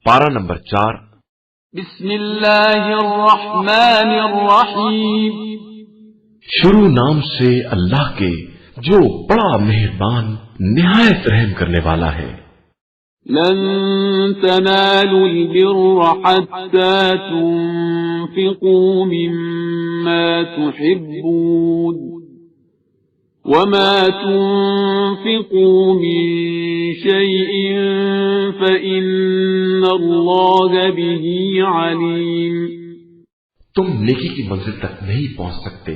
پارہ نمبر 4۔ بسم اللہ الرحمن الرحیم۔ شروع نام سے اللہ کے جو بڑا مہربان نہایت رحم کرنے والا ہے۔ لن تنالوا البر حتى تنفقوا مما تحبون وما تنفقوا من شيء فإن الله به عليم۔ تم نیکی کی منزل تک نہیں پہنچ سکتے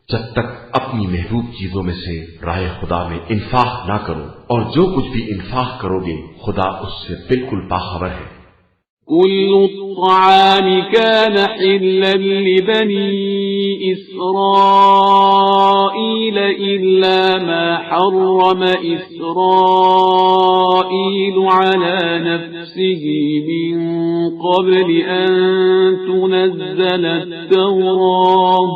جب تک اپنی محبوب چیزوں میں سے راہ خدا میں انفاق نہ کرو، اور جو کچھ بھی انفاق کرو گے خدا اس سے بالکل باخبر ہے۔ كل الطعام كان حلا لبني إسرائيل إلا ما حرم إسرائيل على نفسه من قبل أن تنزل التوراة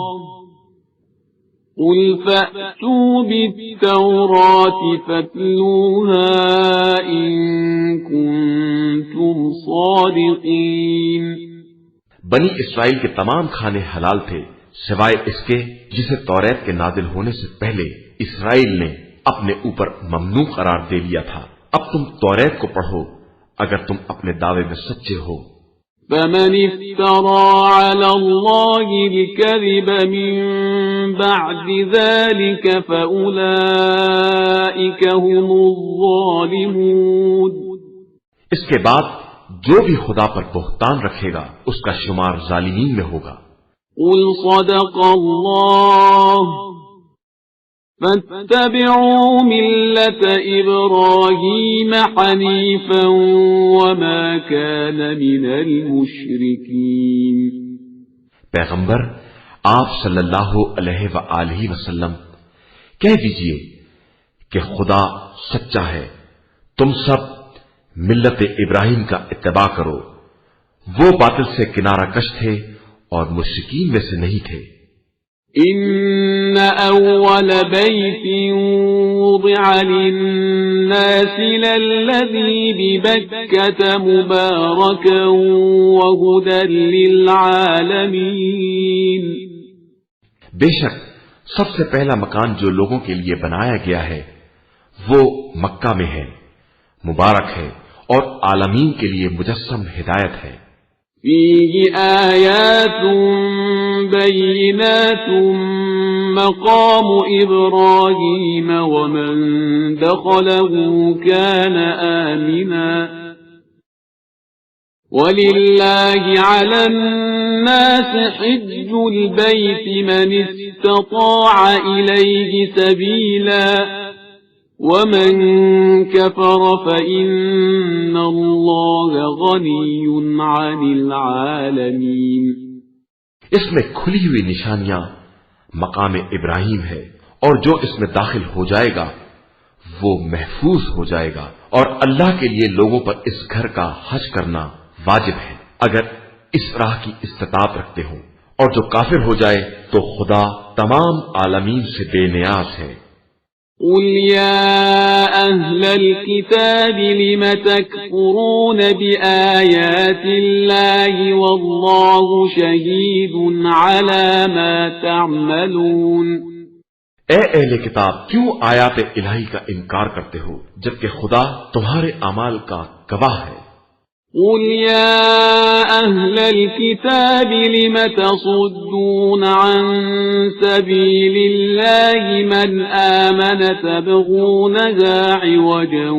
قل فأتوا بالتوراة فاتلوها إن كنتم صادقين۔ بنی اسرائیل کے تمام کھانے حلال تھے سوائے اس کے جسے توریت کے نازل ہونے سے پہلے اسرائیل نے اپنے اوپر ممنوع قرار دے لیا تھا۔ اب تم توریت کو پڑھو اگر تم اپنے دعوے میں سچے ہو۔ فمن افترى على الله الكذب من بعد ذلك فأولئك هم الظالمون۔ اس کے بعد جو بھی خدا پر بہتان رکھے گا اس کا شمار ظالمین میں ہوگا۔ قل صدق الله فاتبعوا ملة إبراهيم حنيفا وما كان من المشركين۔ پیغمبر آپ صلی اللہ علیہ وآلہ وسلم کہہ دیجئے کہ خدا سچا ہے، تم سب ملت ابراہیم کا اتباع کرو، وہ باطل سے کنارہ کش تھے اور مشرکین میں سے نہیں تھے۔ إن أول بيت وضع للناس للذي ببكة مباركا وهدى للعالمين۔ بے شک سب سے پہلا مکان جو لوگوں کے لیے بنایا گیا ہے وہ مکہ میں ہے، مبارک ہے اور عالمین کے لیے مجسم ہدایت ہے۔ فيه آيات بينات مقام إبراهيم ومن دخله كان آمنا ولله على الناس حج البيت من استطاع إليه سبيلا ومن كفر فإن الله غني عن العالمين۔ اس میں کھلی ہوئی نشانیاں مقام ابراہیم ہے، اور جو اس میں داخل ہو جائے گا وہ محفوظ ہو جائے گا، اور اللہ کے لیے لوگوں پر اس گھر کا حج کرنا واجب ہے اگر اس راہ کی استطاعت رکھتے ہوں، اور جو کافر ہو جائے تو خدا تمام عالمین سے بے نیاز ہے۔ قل يا أهل الكتاب لم تكفرون بآيات الله والله شهيد على ما تعملون۔ اے اہل کتاب کیوں آیات الہی کا انکار کرتے ہو جبکہ خدا تمہارے اعمال کا گواہ ہے۔ قل يا أهل الكتاب لم تصدون عن سبيل الله من آمن تبغونها عوجا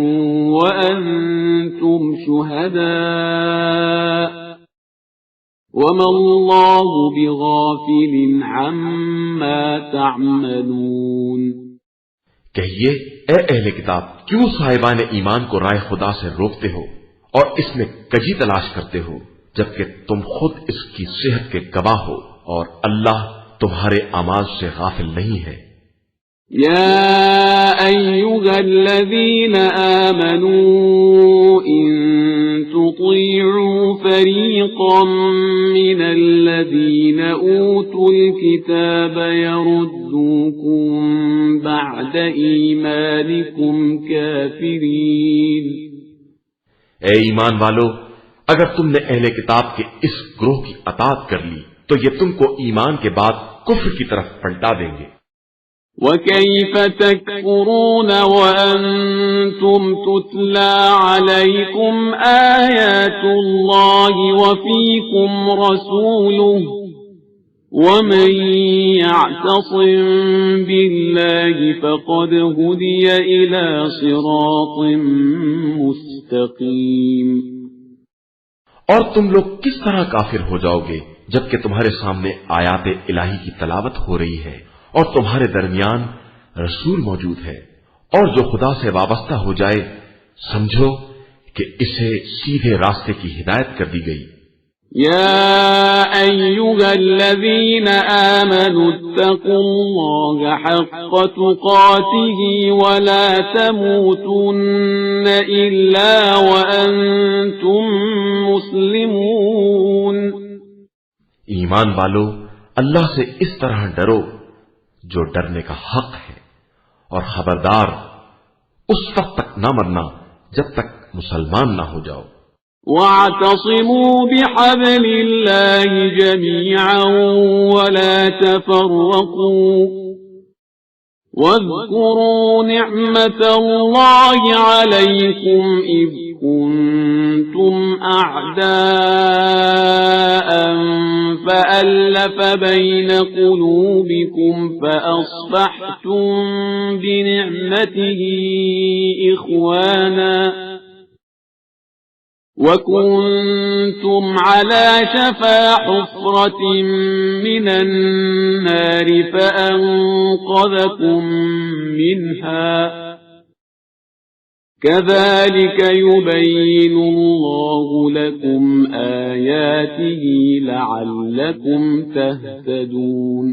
وأنتم شهداء وما الله بغافل عما تعملون۔ کہیے اے اہل کتاب کیوں صاحبان ایمان کو رائے خدا سے روکتے ہو اور اس میں کجی تلاش کرتے ہو جبکہ تم خود اس کی صحت کے گواہ ہو، اور اللہ تمہارے اعمال سے غافل نہیں ہے۔ يا أيها الذين آمنوا إن تطيعوا فريقا من الذين أوتوا الكتاب يردوكم بعد إيمانكم كافرين۔ اے ایمان والو اگر تم نے اہل کتاب کے اس گروہ کی اطاعت کر لی تو یہ تم کو ایمان کے بعد کفر کی طرف پلٹا دیں گے۔ وَكَيْفَ تَكْفُرُونَ وَأَنْتُمْ تُتْلَى عَلَيْكُمْ آيَاتُ اللَّهِ وَفِيكُمْ رَسُولُهُ وَمَنْ يَعْتَصِمْ بِاللَّهِ فَقَدْ هُدِيَ إِلَى صِرَاطٍ مُسْتَقِيمٍ۔ اور تم لوگ کس طرح کافر ہو جاؤ گے جبکہ تمہارے سامنے آیات الہی کی تلاوت ہو رہی ہے اور تمہارے درمیان رسول موجود ہے، اور جو خدا سے وابستہ ہو جائے سمجھو کہ اسے سیدھے راستے کی ہدایت کر دی گئی۔ یا ایھا الذین آمنوا اتقوا اللہ حق تقاتہ ولا تموتن الا وانتم مسلمون۔ ایمان والو، اللہ سے اس طرح ڈرو جو ڈرنے کا حق ہے، اور خبردار اس وقت تک نہ مرنا جب تک مسلمان نہ ہو جاؤ۔ وَاعْتَصِمُوا بِحَبْلِ اللَّهِ جَمِيعًا وَلَا تَفَرَّقُوا وَاذْكُرُوا نِعْمَةَ اللَّهِ عَلَيْكُمْ إِذْ كُنتُمْ أَعْدَاءً فَأَلَّفَ بَيْنَ قُلُوبِكُمْ فَأَصْبَحْتُمْ بِنِعْمَتِهِ إِخْوَانًا وَكُنتُمْ عَلَى شَفَا حُفْرَةٍ مِّنَ النَّارِ فَأَنقَذَكُم مِّنْهَا كَذَلِكَ يُبَيِّنُ اللَّهُ لَكُمْ آيَاتِهِ لَعَلَّكُمْ تَهْتَدُونَ۔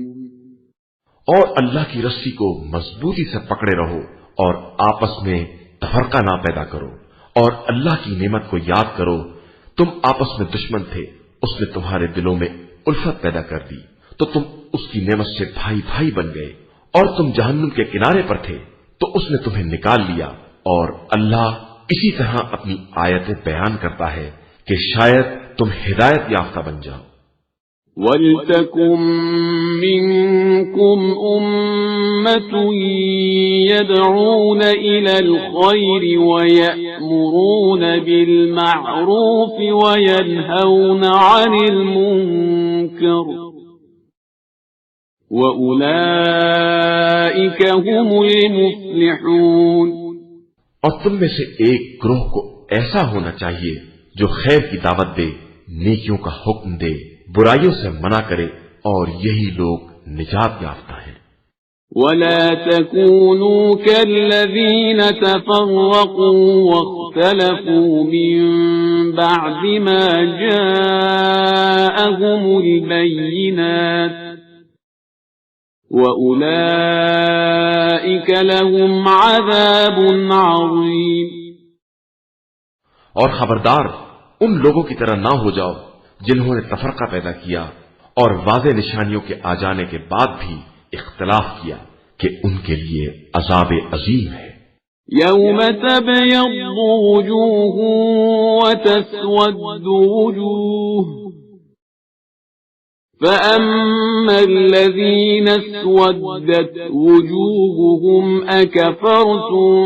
اور اللہ کی رسی کو مضبوطی سے پکڑے رہو اور آپس میں تفرقہ نہ پیدا کرو، اور اللہ کی نعمت کو یاد کرو۔ تم آپس میں دشمن تھے، اس نے تمہارے دلوں میں الفت پیدا کر دی تو تم اس کی نعمت سے بھائی بھائی بن گئے، اور تم جہنم کے کنارے پر تھے تو اس نے تمہیں نکال لیا۔ اور اللہ اسی طرح اپنی آیتیں بیان کرتا ہے کہ شاید تم ہدایت یافتہ بن جاؤ۔ وَلْتَكُن مِّنكُمْ أُمَّةٌ يَدْعُونَ إِلَى الْخَيْرِ وَيَأْمُرُونَ بِالْمَعْرُوفِ وَيَنْهَوْنَ عَنِ الْمُنكَرِ وَأُولَئِكَ هُمُ الْمُفْلِحُونَ۔ اور تم میں سے ایک گروہ کو ایسا ہونا چاہیے جو خیر کی دعوت دے، نیکیوں کا حکم دے، برائیوں سے منع کرے، اور یہی لوگ نجات یافتہ ہیں۔ وَلَا تَكُونُوا كَالَّذِينَ تَفَرَّقُوا وَاخْتَلَفُوا مِن بَعْدِ مَا جَاءَهُمُ الْبَيِّنَاتُ وَأُولَئِكَ لَهُمْ عَذَابٌ عَظِيمٌ۔ اور خبردار ان لوگوں کی طرح نہ ہو جاؤ جنہوں نے تفرقہ پیدا کیا اور واضح نشانیوں کے آ جانے کے بعد بھی اختلاف کیا کہ ان کے لیے عذاب عظیم ہے۔ يَوْمَ تَبْيَضُّ وُجُوهٌ وَتَسْوَدُّ وُجُوهٌ فَأَمَّا الَّذِينَ اسْوَدَّتْ وُجُوهُهُمْ أَكَفَرْتُمْ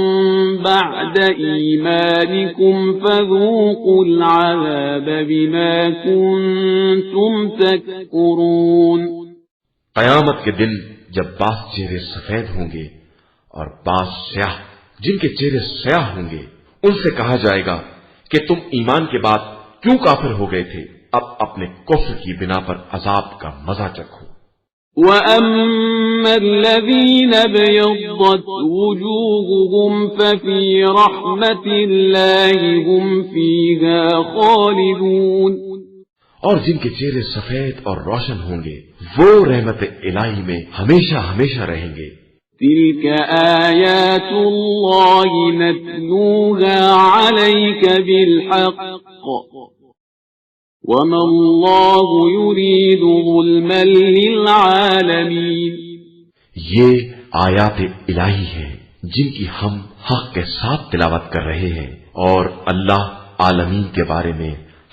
بَعْدَ إِيمَانِكُمْ فَذُوقُوا الْعَذَابَ بِمَا كُنتُمْ تَكْفُرُونَ۔ قیامت کے دن جب بعض چہرے سفید ہوں گے اور بعض سیاہ، جن کے چہرے سیاہ ہوں گے، ان سے کہا جائے گا کہ تم ایمان کے بعد کیوں کافر ہو گئے تھے؟ اب اپنے کفر کی بنا پر عذاب کا مزہ چکھو۔ وَأَمَّا الَّذِينَ ابْيَضَّتْ وُجُوهُهُمْ فَفِي رَحْمَةِ اللَّهِ هُمْ فِيهَا خَالِدُونَ۔ اور جن کے چہرے سفید اور روشن ہوں گے وہ رحمت الہی میں ہمیشہ ہمیشہ رہیں گے۔ تِلْكَ آيَاتُ اللَّهِ نَتْلُوهَا عَلَيْكَ بِالْحَقِّ وَمَا اللَّهُ يُرِيدُ ظُلْمًا لِلْعَالَمِينَ۔ یہ آیات الہی ہیں جن کی ہم حق کے ساتھ تلاوت کر رہے ہیں، اور اللہ عالمین کے بارے میں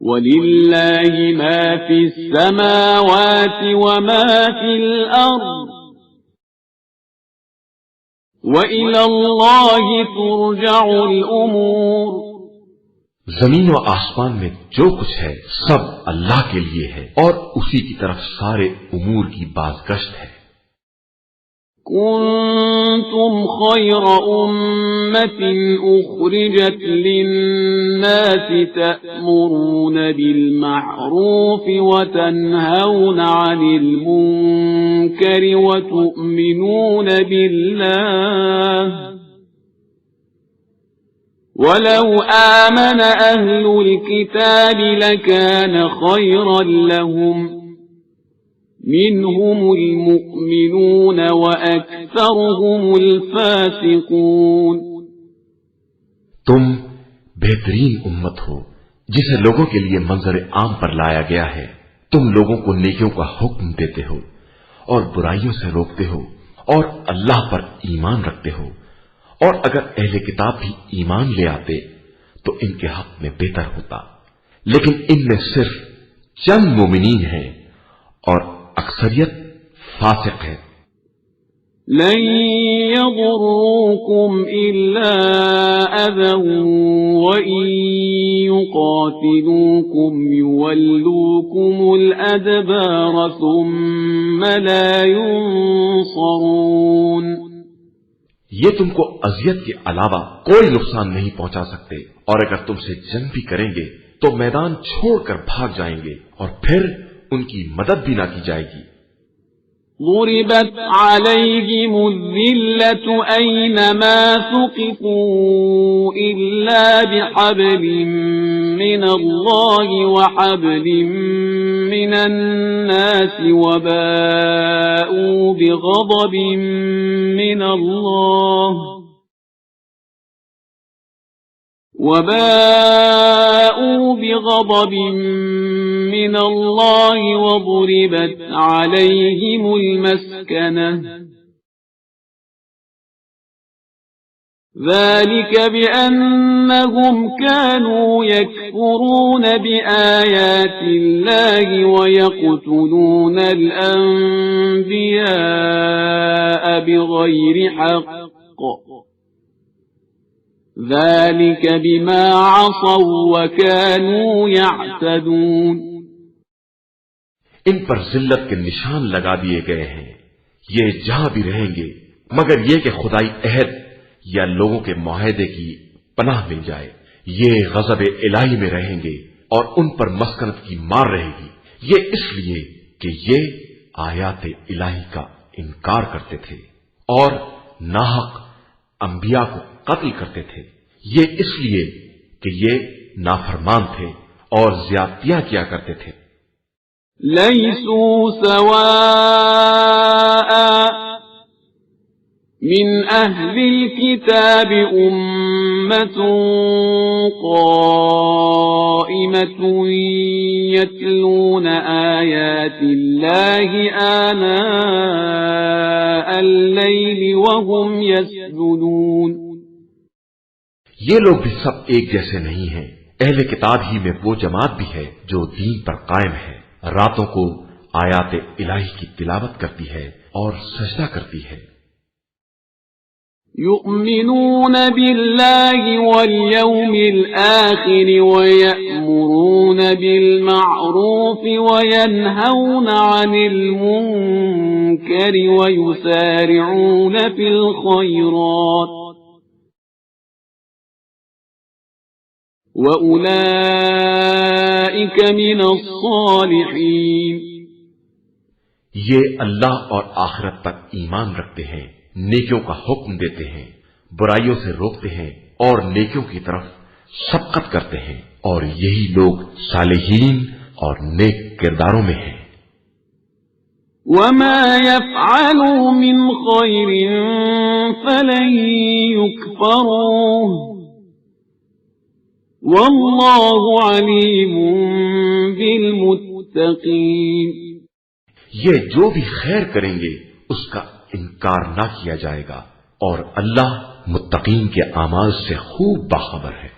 وَلِلَّهِ مَا فِي السَّمَاوَاتِ وَمَا فِي الْأَرْضِ وَإِلَى اللَّهِ تُرْجَعُ الْأُمُورُ۔ زمین و آسمان میں جو کچھ ہے سب اللہ کے لیے ہے اور اسی کی طرف سارے امور کی بازگشت ہے۔ كنتم خير أمة أخرجت للناس تأمرون بالمعروف وتنهون عن المنكر وتؤمنون بالله ولو آمن أهل الكتاب لكان خيرا لهم منهم المؤمنون وأكثرهم الفاسقون۔ تم بہترین امت ہو جسے لوگوں کے لیے منظر عام پر لایا گیا ہے۔ تم لوگوں کو نیکیوں کا حکم دیتے ہو اور برائیوں سے روکتے ہو اور اللہ پر ایمان رکھتے ہو، اور اگر اہل کتاب بھی ایمان لے آتے تو ان کے حق میں بہتر ہوتا، لیکن ان میں صرف چند مومنین ہیں اور اکثریت فاسق ہے۔ لن يضروكم إلا أذى وإن يقاتلوكم يولوكم الأدبار ثم لا ينصرون۔ یہ تم کو اذیت کے علاوہ کوئی نقصان نہیں پہنچا سکتے، اور اگر تم سے جنگ بھی کریں گے تو میدان چھوڑ کر بھاگ جائیں گے اور پھر ان کی مدد بھی نہ کی جائے گی۔ ضربت عليهم الذلة أينما ثقفوا إلا بحبل من الله وحبل من الناس وباءوا بغضب من الله وضربت عليهم المسكنة ذلك بأنهم كانوا يكفرون بآيات الله ويقتلون الأنبياء بغير حق ذلك بما عصوا وكانوا يعتدون۔ ان پر ذلت کے نشان لگا دیے گئے ہیں، یہ جہاں بھی رہیں گے مگر یہ کہ خدائی عہد یا لوگوں کے معاہدے کی پناہ مل جائے۔ یہ غضب الہی میں رہیں گے اور ان پر مسکنت کی مار رہے گی، یہ اس لیے کہ یہ آیات الہی کا انکار کرتے تھے اور ناحق انبیاء کو قتل کرتے تھے، یہ اس لیے کہ یہ نافرمان تھے اور زیادتیاں کیا کرتے تھے۔ ليسوا سواء من أهل الكتاب أمة قائمة يتلون آيات الله آناء الليل وهم يسجدون۔ یہ لوگ بھی سب ایک جیسے نہیں ہیں، اہل کتاب ہی میں وہ جماعت بھی ہے جو دین پر قائم ہے، راتوں کو آیات الہی کی تلاوت کرتی ہے اور سجدہ کرتی ہے۔ يؤمنون بالله واليوم الآخر ويأمرون بالمعروف وينهون عن المنكر ويسارعون في الخيرات وأولئك من الصالحين۔ یہ اللہ اور آخرت پر ایمان رکھتے ہیں، نیکیوں کا حکم دیتے ہیں، برائیوں سے روکتے ہیں اور نیکیوں کی طرف سبقت کرتے ہیں، اور یہی لوگ صالحین اور نیک کرداروں میں ہیں۔ وما يفعلوا من خير فلن يكفروه والله عليم بالمتقين۔ یہ جو بھی خیر کریں گے اس کا انکار نہ کیا جائے گا، اور اللہ متقین کے اعمال سے خوب باخبر ہے۔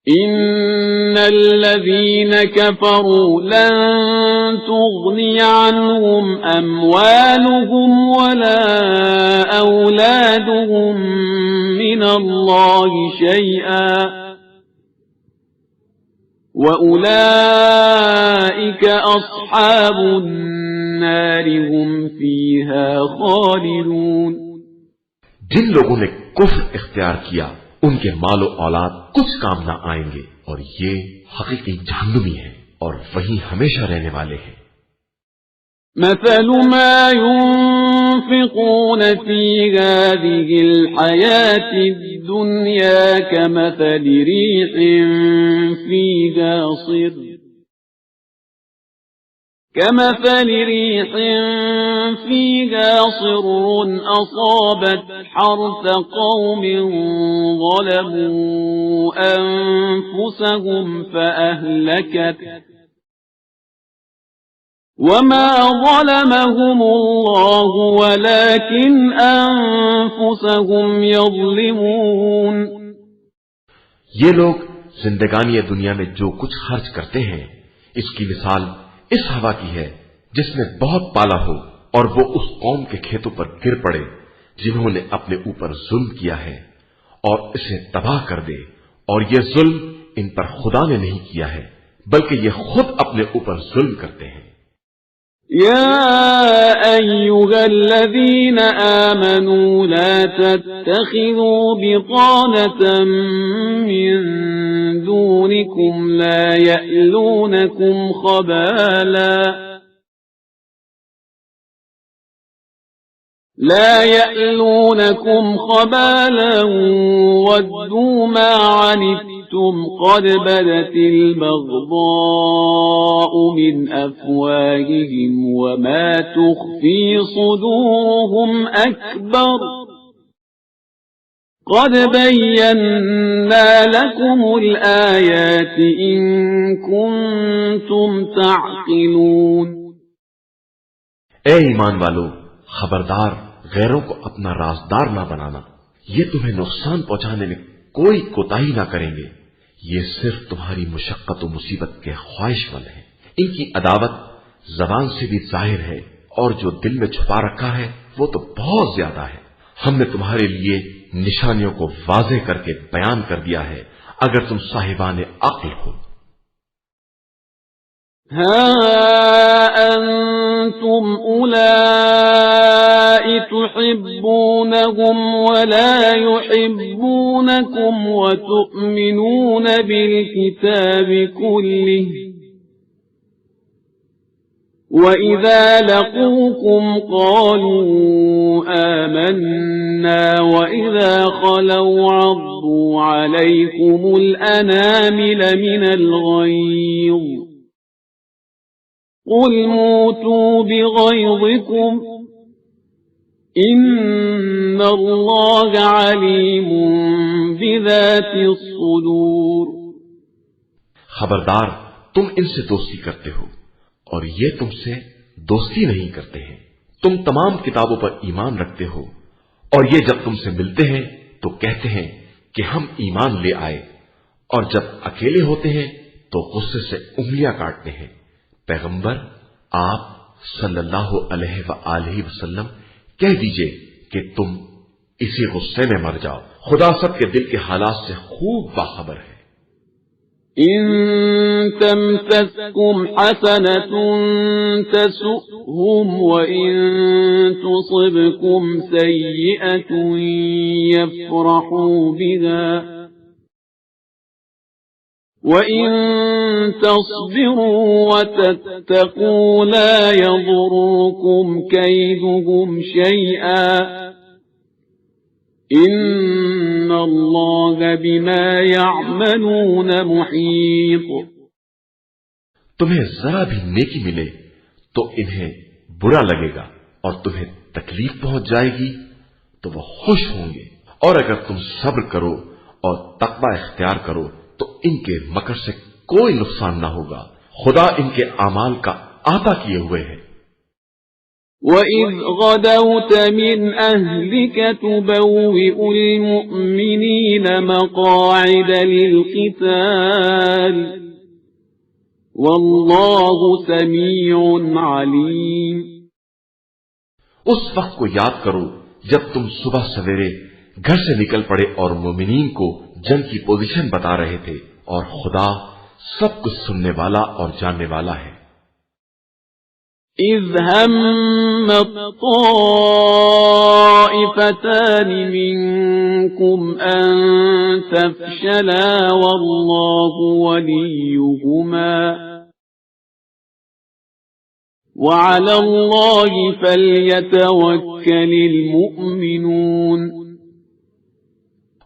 إن الذين كفروا لن تغني عنهم أموالهم ولا أولادهم من الله شيئا وأولئك أصحاب النار هم فيها خالدون۔ جن لوگوں نے کفر اختیار کیا ان کے مال و اولاد کچھ کام نہ آئیں گے اور یہ حقیقی جہنمی ہیں اور وہیں ہمیشہ رہنے والے ہیں۔ مثل ما ينفقون في هذه الحياة الدنيا كمثل ريح فيها صر أصابت حرث قوم ظلموا أنفسهم فأهلكت وما ظلمهم الله ولكن أنفسهم يظلمون۔ یہ لوگ زندگانی دنیا میں جو کچھ خرچ کرتے ہیں اس کی مثال اس ہوا کی ہے جس نے بہت پالا ہو اور وہ اس قوم کے کھیتوں پر گر پڑے جنہوں نے اپنے اوپر ظلم کیا ہے اور اسے تباہ کر دے، اور یہ ظلم ان پر خدا نے نہیں کیا ہے بلکہ یہ خود اپنے اوپر ظلم کرتے ہیں۔ يا أيها الذين آمنوا لا تتخذوا بطانة من دونكم لا يألونكم خبالا ودوا ما عنتم قد بدت البغضاء من أفواههم وما تخفي صدورهم أكبر قد بينا لكم الآيات إن كنتم تعقلون۔ اے ایمان والو، خبردار غیروں کو اپنا رازدار نہ بنانا، یہ تمہیں نقصان پہنچانے میں کوئی کوتاہی نہ کریں گے، یہ صرف تمہاری مشقت و مصیبت کے خواہش مند ہیں۔ ان کی عداوت زبان سے بھی ظاہر ہے اور جو دل میں چھپا رکھا ہے وہ تو بہت زیادہ ہے۔ ہم نے تمہارے لیے نشانیوں کو واضح کر کے بیان کر دیا ہے اگر تم صاحبان عقل ہو۔ ها أنتم أولئك تحبونهم ولا يحبونكم وتؤمنون بالكتاب كله وإذا لقوكم قالوا آمنا وإذا خلوا عضوا عليكم الأنامل من الغيظ قل موتوا بغيظكم إن الله عليم بذات الصدور۔ خبردار، تم ان سے دوستی کرتے ہو اور یہ تم سے دوستی نہیں کرتے ہیں۔ تم تمام کتابوں پر ایمان رکھتے ہو اور یہ جب تم سے ملتے ہیں تو کہتے ہیں کہ ہم ایمان لے آئے، اور جب اکیلے ہوتے ہیں تو غصے سے انگلیاں کاٹتے ہیں۔ پیغمبر آپ صلی اللہ علیہ وآلہ وسلم کہہ دیجئے کہ تم اسی غصے میں مر جاؤ، خدا سب کے دل کے حالات سے خوب باخبر ہے۔ إن تمسسكم حسنة تسؤهم وإن تصبكم سيئة يفرحوا بها وَإِن تَصْبِرُوا وَتَتَّقُوا لَا يَضُرُّكُمْ كَيْدُهُمْ شَيْئًا إِنَّ اللَّهَ بِمَا يَعْمَلُونَ مُحِيطٌ۔ تمہیں ذرا بھی نیکی ملے تو انہیں برا لگے گا، اور تمہیں تکلیف پہنچ جائے گی تو وہ خوش ہوں گے، اور اگر تم صبر کرو اور تقوی اختیار کرو تو ان کے مکر سے کوئی نقصان نہ ہوگا، خدا ان کے اعمال کا احاطہ کیے ہوئے ہے۔ وَإِذْ غَدَوْتَ مِنْ أَهْلِكَ تُبَوِّئُ الْمُؤْمِنِينَ مَقَاعِدَ لِلْقِتَالِ وَاللَّهُ سَمِيعٌ عَلِيمٌ۔ اس وقت کو یاد کرو جب تم صبح سویرے گھر سے نکل پڑے اور مومنین کو جنگ کی پوزیشن بتا رہے تھے، اور خدا سب کچھ سننے والا اور جاننے والا ہے۔ إِذْ هَمَّ الطَّائِفَتَانِ مِنكُمْ أَن تَفْشَلَا وَاللَّهُ وَلِيُّهُمَا وَعَلَى اللَّهِ فَلْيَتَوَكَّلِ الْمُؤْمِنُونَ۔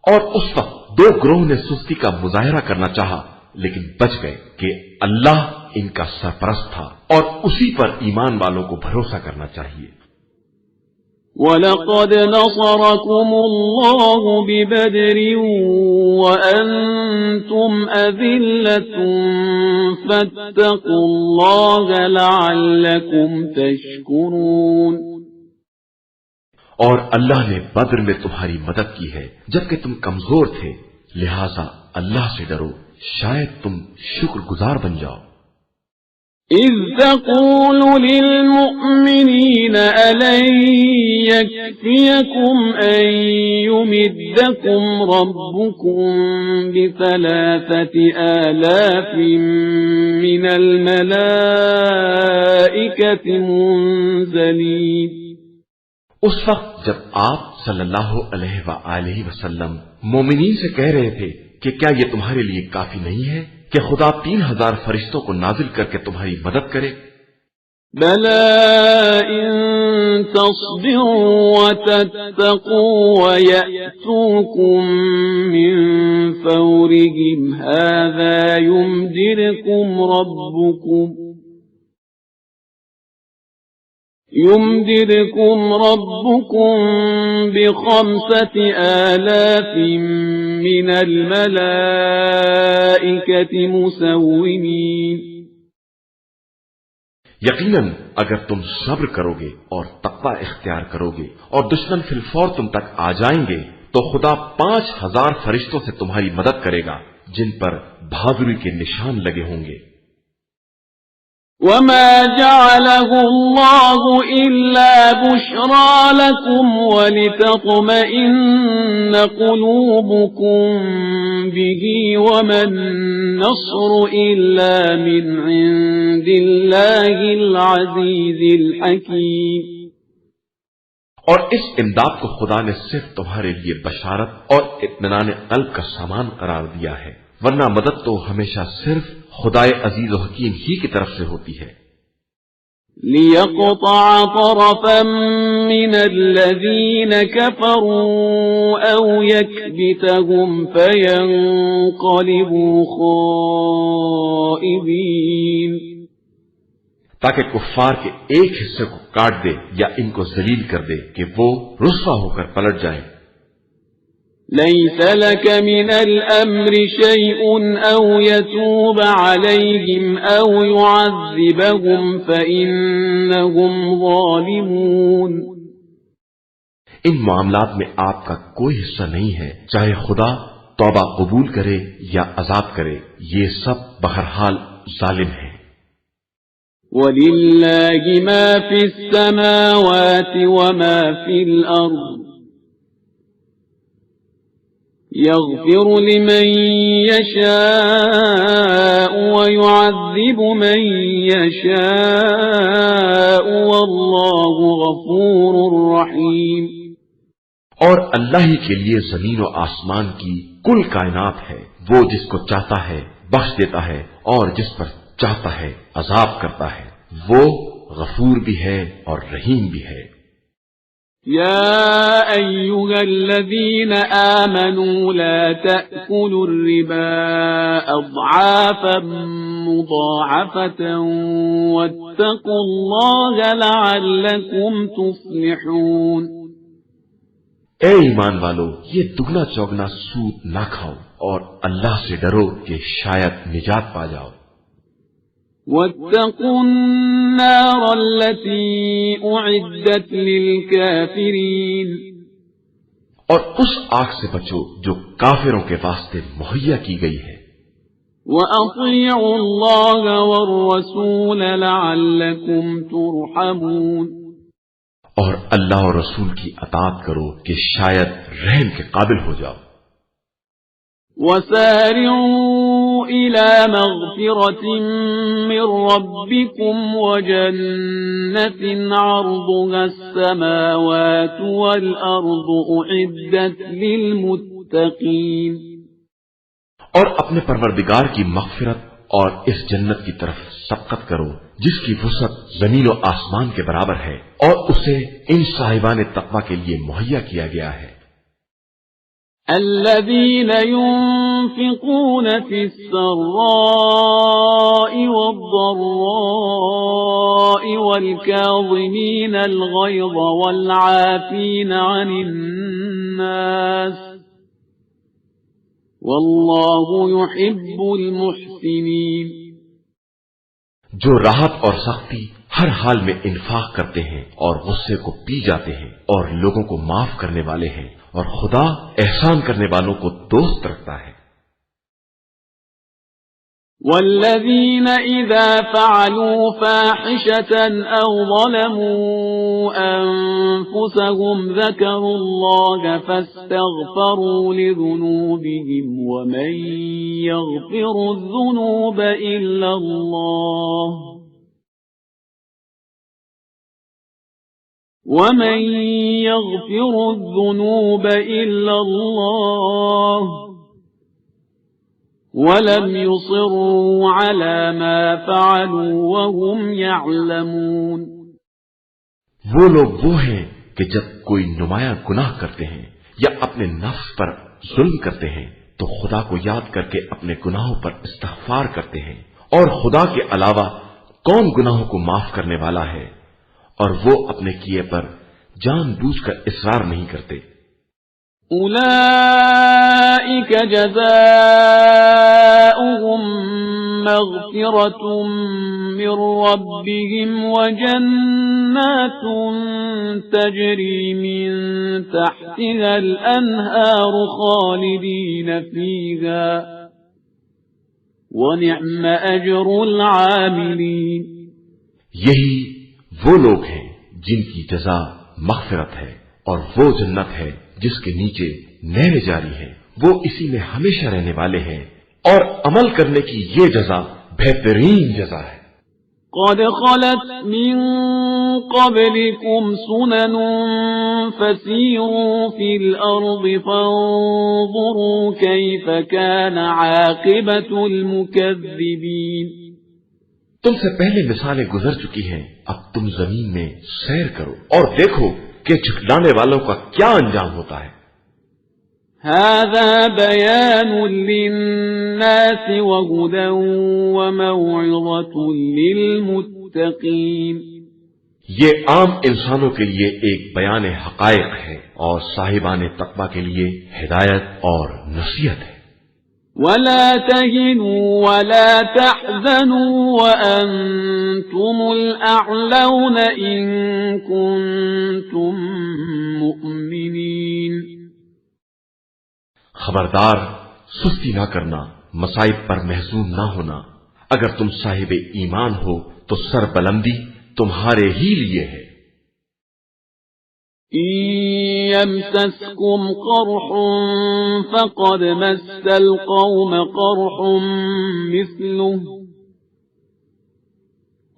اور اس وقت دو گروہ نے سستی کا مظاہرہ کرنا چاہا لیکن بچ گئے کہ اللہ ان کا سرپرست تھا اور اسی پر ایمان والوں کو بھروسہ کرنا چاہیے۔ وَلَقَدْ نَصَرَكُمُ اللَّهُ بِبَدْرٍ وَأَنْتُمْ أَذِلَّةٌ فَاتَّقُوا اللَّهَ لَعَلَّكُمْ تَشْكُرُونَ۔ اور اللہ نے بدر میں تمہاری مدد کی ہے جبکہ تم کمزور تھے، لہذا اللہ سے ڈرو، شاید تم شکر گزار بن جاؤ۔ إِذْ تَقُولُ لِلْمُؤْمِنِينَ أَلَنْ يَكْفِيَكُمْ أَنْ يُمِدَّكُمْ رَبُّكُمْ ب3,000 مِّنَ الْمَلَائِكَةِ مُنزَلِينَ۔ اس وقت جب آپ صلی اللہ علیہ وآلہ وسلم مومنین سے کہہ رہے تھے کہ کیا یہ تمہارے لیے کافی نہیں ہے کہ خدا 3,000 فرشتوں کو نازل کر کے تمہاری مدد کرے؟ بَلَىٰ إِن تَصْبِرُوا وَتَتَّقُوا وَيَأْتُوكُم مِّن فَوْرِهِمْ هَٰذَا يُمْدِدْكُمْ رَبُّكُم ب5,000 مِّنَ الْمَلَائِكَةِ مُسَوِّمِينَ۔ یقیناً اگر تم صبر کرو گے اور تقوی اختیار کرو گے اور دشمن فی الفور تم تک آ جائیں گے تو خدا 5,000 فرشتوں سے تمہاری مدد کرے گا جن پر بہادری کے نشان لگے ہوں گے۔ وَمَا جَعَلَهُ اللَّهُ إِلَّا بُشْرَىٰ لَكُمْ وَلِتَطْمَئِنَّ قُلُوبُكُم بِهِ وَمَا النَّصْرُ إِلَّا مِنْ عِندِ اللَّهِ الْعَزِيزِ الْحَكِيمِ۔ اور اس امداد کو خدا نے صرف تمہارے لیے بشارت اور اطمینان قلب کا سامان قرار دیا ہے، ورنہ مدد تو ہمیشہ صرف خدائے عزیز و حکیم ہی کی طرف سے ہوتی ہے۔ لِيَقْطَعَ طَرَفًا مِّنَ الَّذِينَ كَفَرُوا أَوْ يَكْبِتَهُمْ فَيَنقَلِبُوا خَائِبِينَ، تاکہ کفار کے ایک حصے کو کاٹ دے یا ان کو ذلیل کر دے کہ وہ رسوا ہو کر پلٹ جائیں۔ لَيْسَ لَكَ مِنَ الْأَمْرِ شَيْءٌ أَوْ يَتُوبَ عَلَيْهِمْ أَوْ يُعَذِّبَهُمْ فَإِنَّهُمْ ظَالِمُونَ۔ ان معاملات میں آپ کا کوئی حصہ نہیں ہے، چاہے خدا توبہ قبول کرے یا عذاب کرے، یہ سب بہرحال ظالم ہیں۔ وَلِلَّهِ مَا فِي السَّمَاوَاتِ وَمَا فِي الْأَرْضِ يَغْفِرُ لِمَن يَشَاءُ وَيُعَذِّبُ مَن يَشَاءُ وَاللَّهُ غَفُورٌ رَّحِيمٌ۔ اور اللہ ہی کے لیے زمین و آسمان کی کل کائنات ہے، وہ جس کو چاہتا ہے بخش دیتا ہے اور جس پر چاہتا ہے عذاب کرتا ہے، وہ غفور بھی ہے اور رحیم بھی ہے۔ يا أيها الذين آمنوا لا تأكلوا الربا أضعافا مضاعفة واتقوا الله لعلكم تفلحون۔ اے ایمان والو، یہ دگنا چوگنا سود نہ کھاؤ اور اللہ سے ڈرو کہ شاید نجات پا جاؤ۔ واتقوا النار التي أعدت للكافرين اور اس آگ سے بچو جو کافروں کے واسطے مہیا کی گئی ہے. وأطيعوا الله والرسول لعلكم ترحمون اور اللہ اور رسول کی اطاعت کرو کہ شاید رحم کے قابل ہو جاؤ. وسارعوا إلى مغفرة من ربكم وجنة عرضها السماوات والأرض أعدت للمتقين اور اپنے پروردگار کی مغفرت اور اس جنت کی طرف سبقت کرو جس کی وسعت زمین و آسمان کے برابر ہے اور اسے ان صاحبان تقوی کے لیے مہیا کیا گیا ہے. الذين ينفقون في السراء والضراء والكاظمين الغيظ والعافين عن الناس والله يحب المحسنين جو راحت اور سختی ہر حال میں انفاق کرتے ہیں اور غصے کو پی جاتے ہیں اور لوگوں کو معاف کرنے والے ہیں اور خدا احسان کرنے والوں کو دوست رکھتا ہے. والذين إذا فعلوا فاحشة أو ظلموا أنفسهم ذكروا الله فاستغفروا لذنوبهم ومن يغفر الذنوب إلا الله ولم يصروا على ما فعلوا وهم يعلمون وہ لوگ وہ ہیں کہ جب کوئی نمایاں گناہ کرتے ہیں یا اپنے نفس پر ظلم کرتے ہیں تو خدا کو یاد کر کے اپنے گناہوں پر استغفار کرتے ہیں اور خدا کے علاوہ کون گناہوں کو معاف کرنے والا ہے اور وہ اپنے کیے پر جان بوجھ کر اصرار نہیں کرتے. أولئك جزاؤهم مغفرة من ربهم وجنات تجري من تحتها الأنهار خالدين فيها ونعم أجر العاملين. یہی وہ لوگ ہیں جن کی جزا مغفرت ہے اور وہ جنت ہے جس کے نیچے نہریں جاری ہیں، وہ اسی میں ہمیشہ رہنے والے ہیں اور عمل کرنے کی یہ جزا بہترین جزا ہے. قد خلت من قبلكم سنن فسيروا في الأرض فانظروا كيف كان عاقبة المكذبين. تم سے پہلے مثالیں گزر چکی ہیں، اب تم زمین میں سیر کرو اور دیکھو کہ جھٹلانے والوں کا کیا انجام ہوتا ہے. هذا بيان للناس وهدى وموعظة للمتقين. یہ عام انسانوں کے لیے ایک بیان حقائق ہے اور صاحبان تقوی کے لیے ہدایت اور نصیحت ہے. ولا تهنوا ولا تحزنوا وأنتم الأعلون إن كنتم مؤمنين. خبردار سستی نہ کرنا، مصائب پر محزون نہ ہونا. اگر تم صاحب ایمان ہو تو سر بلندی تمہارے ہی لیے ہے. يمسسكم قرح فقد مس القوم قرح مثله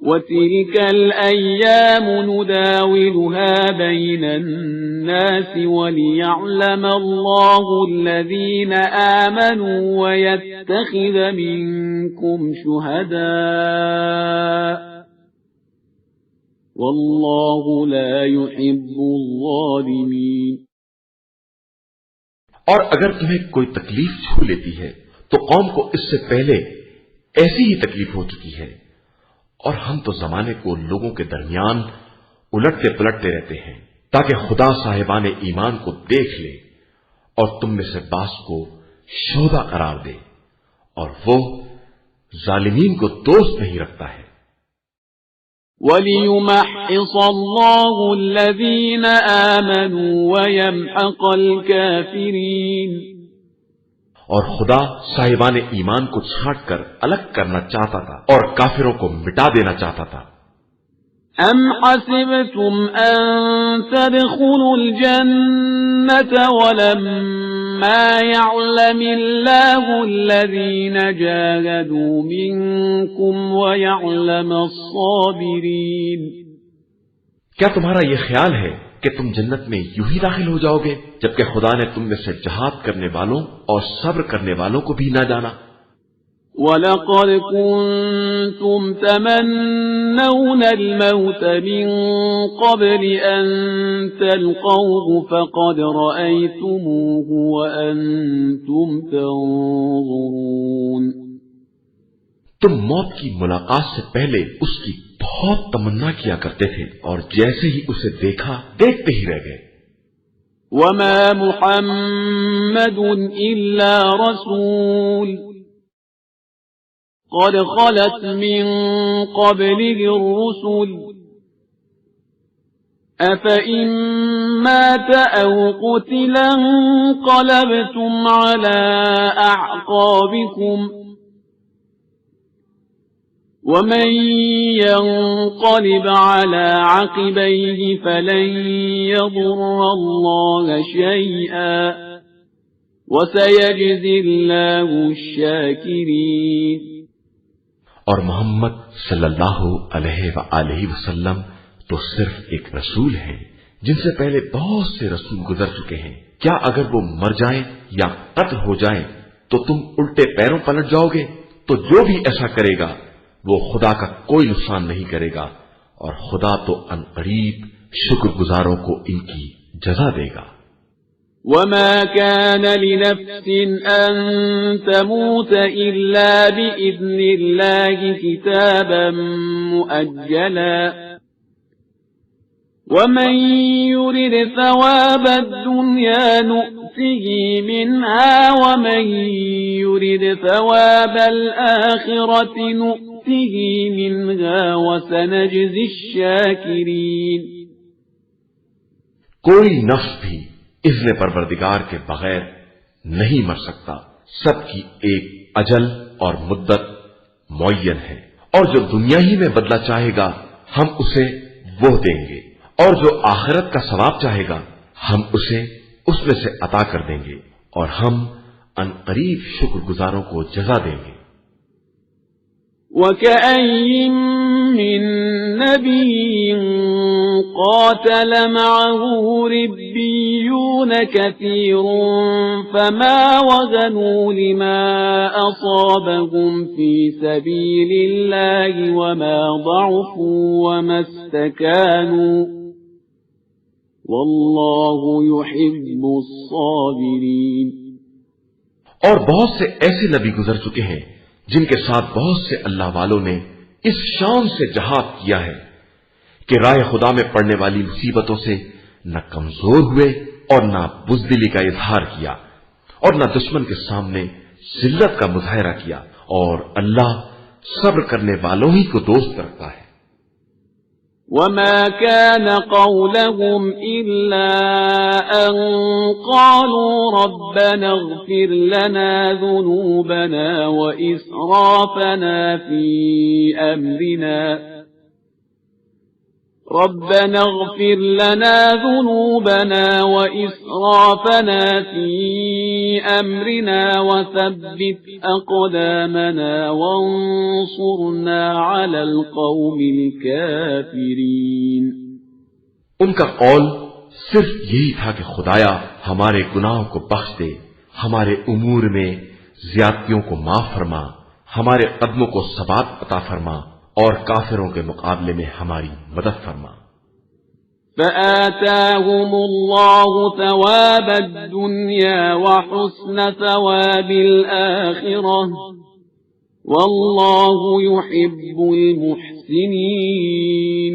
وتلك الأيام نداولها بين الناس وليعلم الله الذين آمنوا ويتخذ منكم شهداء والله لا يحب الظالمين. اور اگر تمہیں کوئی تکلیف چھو لیتی ہے تو قوم کو اس سے پہلے ایسی ہی تکلیف ہو چکی ہے، اور ہم تو زمانے کو لوگوں کے درمیان الٹتے پلٹتے رہتے ہیں تاکہ خدا صاحبان ایمان کو دیکھ لے اور تم میں سے بعض کو شہدا قرار دے، اور وہ ظالمین کو دوست نہیں رکھتا ہے۔ وَلِيُمَحِّصَ اللَّهُ الَّذِينَ آمَنُوا وَيَمْحَقَ الْكَافِرِينَ، اور خدا صاحبان ایمان کو چھانٹ کر الگ کرنا چاہتا تھا اور کافروں کو مٹا دینا چاہتا تھا۔ أَمْ حَسِبْتُمْ أَن تَدْخُلُوا الْجَنَّةَ وَلَمَّا يَعْلَمِ اللَّهُ الَّذِينَ جَاهَدُوا مِنكُمْ وَيَعْلَمَ الصَّابِرِينَ، کیا تمہارا یہ خیال ہے کہ تم جنت میں یوں ہی داخل ہو جاؤ گے جبکہ خدا نے تم میں سے جہاد کرنے والوں اور صبر کرنے والوں کو بھی نہ جانا؟ وَلَقَدْ كُنْتُمْ تَمَنَّوْنَ الْمَوْتَ مِنْ قَبْلِ أَنْ تَلْقَوْهُ فَقَدْ رَأَيْتُمُوهُ وَأَنْتُمْ تَنْظُرُونَ، تم موت کی ملاقات سے پہلے اس کی بہت تمنا کیا کرتے تھے اور جیسے ہی اسے دیکھا دیکھتے ہی رہ گئے۔ وَمَا مُحَمَّدٌ إِلَّا رَسُولٌ قَدْ خَلَتْ مِن قَبْلِهِ الرُّسُلُ أَفَإِن مَّاتَ أَوْ قُتِلَ انقَلَبْتُمْ عَلَىٰ أَعْقَابِكُمْ وَمَن يَنقَلِبْ عَلَىٰ عَقِبَيْهِ فَلَن يَضُرَّ اللَّهَ شَيْئًا وَسَيَجْزِي اللَّهُ الشَّاكِرِينَ۔ اور محمد صلی اللہ علیہ وآلہ وسلم تو صرف ایک رسول ہیں جن سے پہلے بہت سے رسول گزر چکے ہیں۔ کیا اگر وہ مر جائیں یا قتل ہو جائیں تو تم الٹے پیروں پلٹ جاؤ گے؟ تو جو بھی ایسا کرے گا وہ خدا کا کوئی نقصان نہیں کرے گا، اور خدا تو ان قریب شکر گزاروں کو ان کی جزا دے گا۔ وَمَا كَانَ لِنَفْسٍ أَن تَمُوتَ إِلَّا بِإِذْنِ اللَّهِ كِتَابًا مُؤَجَّلًا وَمَن يُرِدْ ثَوَابَ الدُّنْيَا نُؤْتِهِ مِنْهَا وَمَن يُرِدْ ثَوَابَ الْآخِرَةِ نُؤْتِهِ مِنْهَا وَسَنَجْزِي الشَّاكِرِينَ۔ کوئی نفس بھی اذن پروردگار کے بغیر نہیں مر سکتا، سب کی ایک اجل اور مدت معین ہے، اور جو دنیا ہی میں بدلہ چاہے گا ہم اسے وہ دیں گے، اور جو آخرت کا ثواب چاہے گا ہم اسے اس میں سے عطا کر دیں گے، اور ہم ان قریب شکر گزاروں کو جزا دیں گے۔ وَكَأَيِّن مِّن نَّبِيٍّ قَاتَلَ مَعَهُ رِبِّيُّونَ كَثِيرٌ فَمَا وَهَنُوا لِمَا أَصَابَهُمْ فِي سَبِيلِ اللَّهِ وَمَا ضَعُفُوا وَمَا اسْتَكَانُوا وَاللَّهُ يُحِبُّ الصَّابِرِينَ۔ اور بہت سے ایسے نبی گزر چکے ہیں جن کے ساتھ بہت سے اللہ والوں نے اس شان سے جہاد کیا ہے کہ راہ خدا میں پڑنے والی مصیبتوں سے نہ کمزور ہوئے اور نہ بزدلی کا اظہار کیا اور نہ دشمن کے سامنے ذلت کا مظاہرہ کیا، اور اللہ صبر کرنے والوں ہی کو دوست رکھتا ہے۔ وَمَا كَانَ قَوْلَهُمْ إِلَّا أَن قَالُوا رَبَّنَا اغْفِرْ لَنَا ذُنُوبَنَا وَإِسْرَافَنَا فِي أَمْرِنَا رَبَّنَا اغْفِرْ لَنَا ذُنُوبَنَا وَإِسْرَافَنَا فِي أَمْرِنَا وَثَبِّتْ أَقْدَامَنَا وَانصُرْنَا عَلَى الْقَوْمِ الْكَافِرِينَ۔ ان کا قول صرف یہی تھا کہ خدایا ہمارے گناہوں کو بخش دے، ہمارے امور میں زیادتیوں کو معاف فرما، ہمارے قدموں کو ثبات عطا فرما، اور کافروں کے مقابلے میں ہماری مدد فرما۔ فآتاهم الله ثواب الدنيا وحسن ثواب الآخرة والله يحب المحسنين۔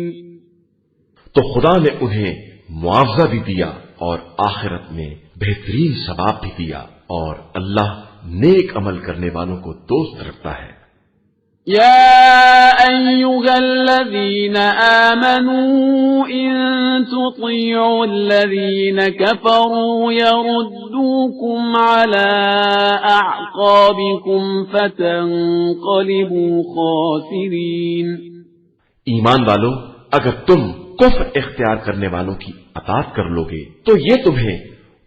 تو خدا نے انہیں معاوضہ بھی دیا اور آخرت میں بہترین ثواب بھی دیا، اور اللہ نیک عمل کرنے والوں کو دوست رکھتا ہے۔ يا أيها الذين آمنوا إن تطيعوا الذين كفروا يردوكم على أعقابكم فتنقلبوا خاسرين. ایمان والو، اگر تم کفر اختیار کرنے والوں کی اطاعت کر لو گے تو یہ تمہیں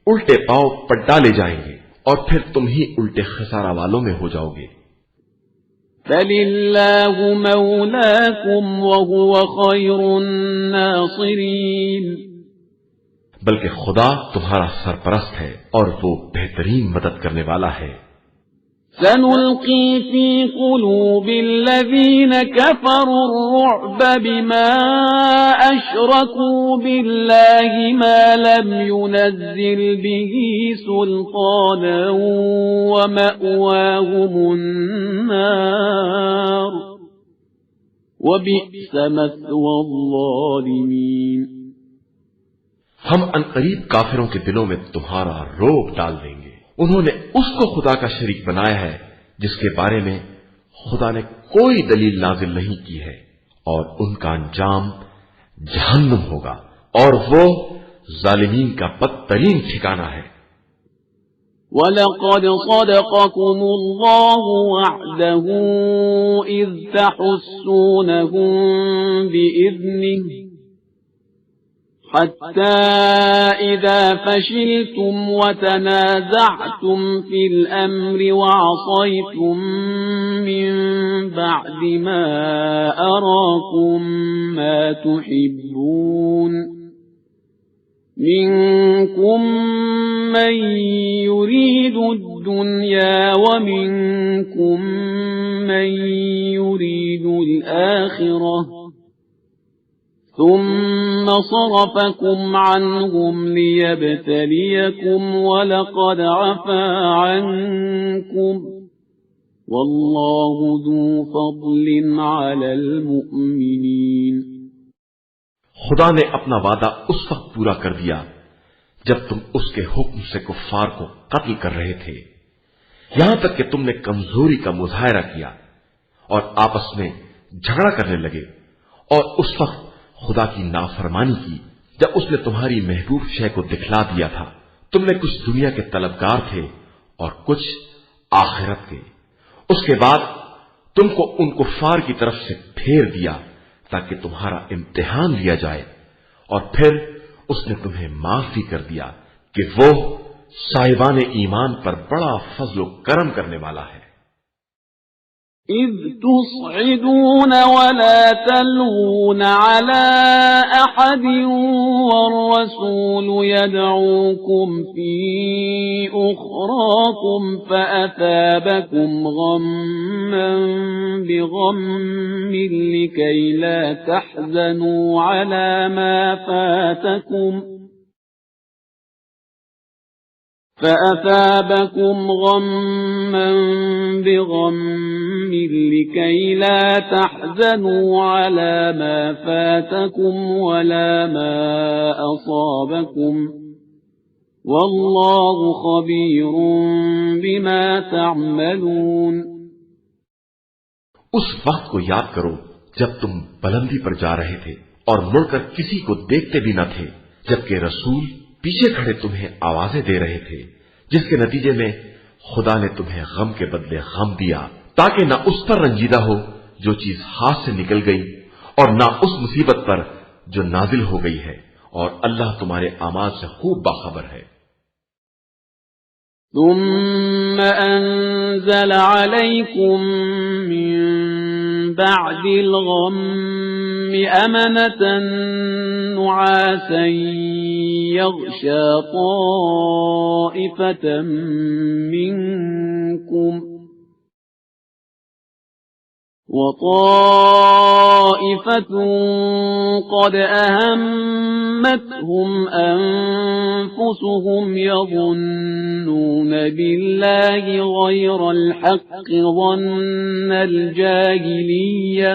الٹے پاؤں پر ڈالے جائیں گے اور پھر تم ہی الٹے خسارہ والوں میں ہو جاؤ گے. فَلِلَّهُ مَوْلَاكُمْ وَهُوَ خَيْرُ النَّاصِرِينَ. بلکہ خدا تمہارا سرپرست ہے اور وہ بہترین مدد کرنے والا ہے. سَنُلْقِي فِي قُلُوبِ الَّذِينَ كَفَرُوا الرُّعْبَ بِمَا أَشْرَكُوا بِاللَّهِ مَا لَمْ يُنَزِّلْ بِهِ سُلْطَانًا وَمَأْوَاهُمُ النَّارُ وَبِئْسَ مَثْوَى الظَّالِمِينَ. ہم عنقریب کافروں کے دلوں میں تمہارا رعب ڈال دیں گے. انہوں نے اس کو خدا کا شریک بنایا ہے جس کے بارے میں خدا نے کوئی دلیل نازل نہیں کی ہے، اور ان کا انجام جہنم ہوگا اور وہ ظالمین کا بدترین ٹھکانہ ہے. وَلَقَدْ صَدَقَكُمُ اللَّهُ وَعْدَهُ إِذْ تَحُسُّونَهُم بِإِذْنِهِ حَتَّى إِذَا فَشِلْتُمْ وَتَنَازَعْتُمْ فِي الْأَمْرِ وَعَصَيْتُمْ مِنْ بَعْدِ مَا أَرَاكُمْ مَا تُحِبُّونَ مِنْكُمْ مَنْ يُرِيدُ الدُّنْيَا وَمِنْكُمْ مَنْ يُرِيدُ الْآخِرَةَ ثم صرفكم عنهم ليبتليكم ولقد عفا عنكم والله ذو فضل على المؤمنين. خدا نے اپنا وعدہ اس وقت پورا کر دیا جب تم اس کے حکم سے کفار کو قتل کر رہے تھے، یہاں تک کہ تم نے کمزوری کا مظاہرہ کیا اور آپس میں جھگڑا کرنے لگے، اور اس وقت خدا کی نافرمانی کی جب اس نے تمہاری محبوب شے کو دکھلا دیا تھا. تم نے کچھ دنیا کے طلبگار تھے اور کچھ آخرت کے. اس کے بعد تم کو ان کفار کی طرف سے پھیر دیا تاکہ تمہارا امتحان لیا جائے، اور پھر اس نے تمہیں معاف بھی کر دیا کہ وہ صاحبان ایمان پر بڑا فضل و کرم کرنے والا ہے. إِذْ تُصْعِدُونَ وَلَا تَلْوُونَ عَلَى أَحَدٍ وَالرَّسُولُ يَدْعُوكُمْ فِي أُخْرَاكُمْ فَأَثَابَكُمْ غَمًّا بِغَمٍّ لِكَيْ لَا تَحْزَنُوا عَلَى مَا فَاتَكُمْ فَأَثَابَكُمْ غَمًّا بِغَمٍّ لِكَيْ لَا تَحْزَنُوا عَلَى مَا فَاتَكُمْ وَلَا مَا أَصَابَكُمْ وَاللَّهُ خَبِيرٌ بِمَا تَعْمَلُونَ. اس وقت کو یاد کرو جب تم بلندی پر جا رہے تھے اور مڑ کر کسی کو دیکھتے بھی نہ تھے، جبکہ رسول پیچھے کھڑے تمہیں آوازیں دے رہے تھے، جس کے نتیجے میں خدا نے تمہیں غم کے بدلے غم دیا تاکہ نہ اس پر رنجیدہ ہو جو چیز ہاتھ سے نکل گئی اور نہ اس مصیبت پر جو نازل ہو گئی ہے، اور اللہ تمہارے اعمال سے خوب باخبر ہے. ثم أنزل عليكم من بعد الغم أمنة نعاسا يغشى طائفة منكم وطائفة قد أهمتهم أنفسهم يظنون بالله غير الحق ظن الجاهلية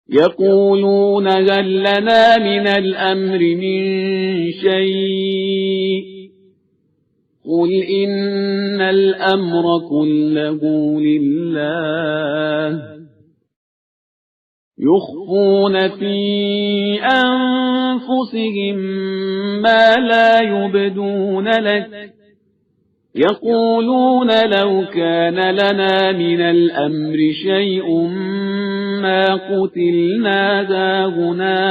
يقولون هل لنا من الأمر من شيء قل إن الأمر كله لله يخفون في أنفسهم ما لا يبدون لك يقولون لو كان لنا من الأمر شيء ما قتلنا هاهنا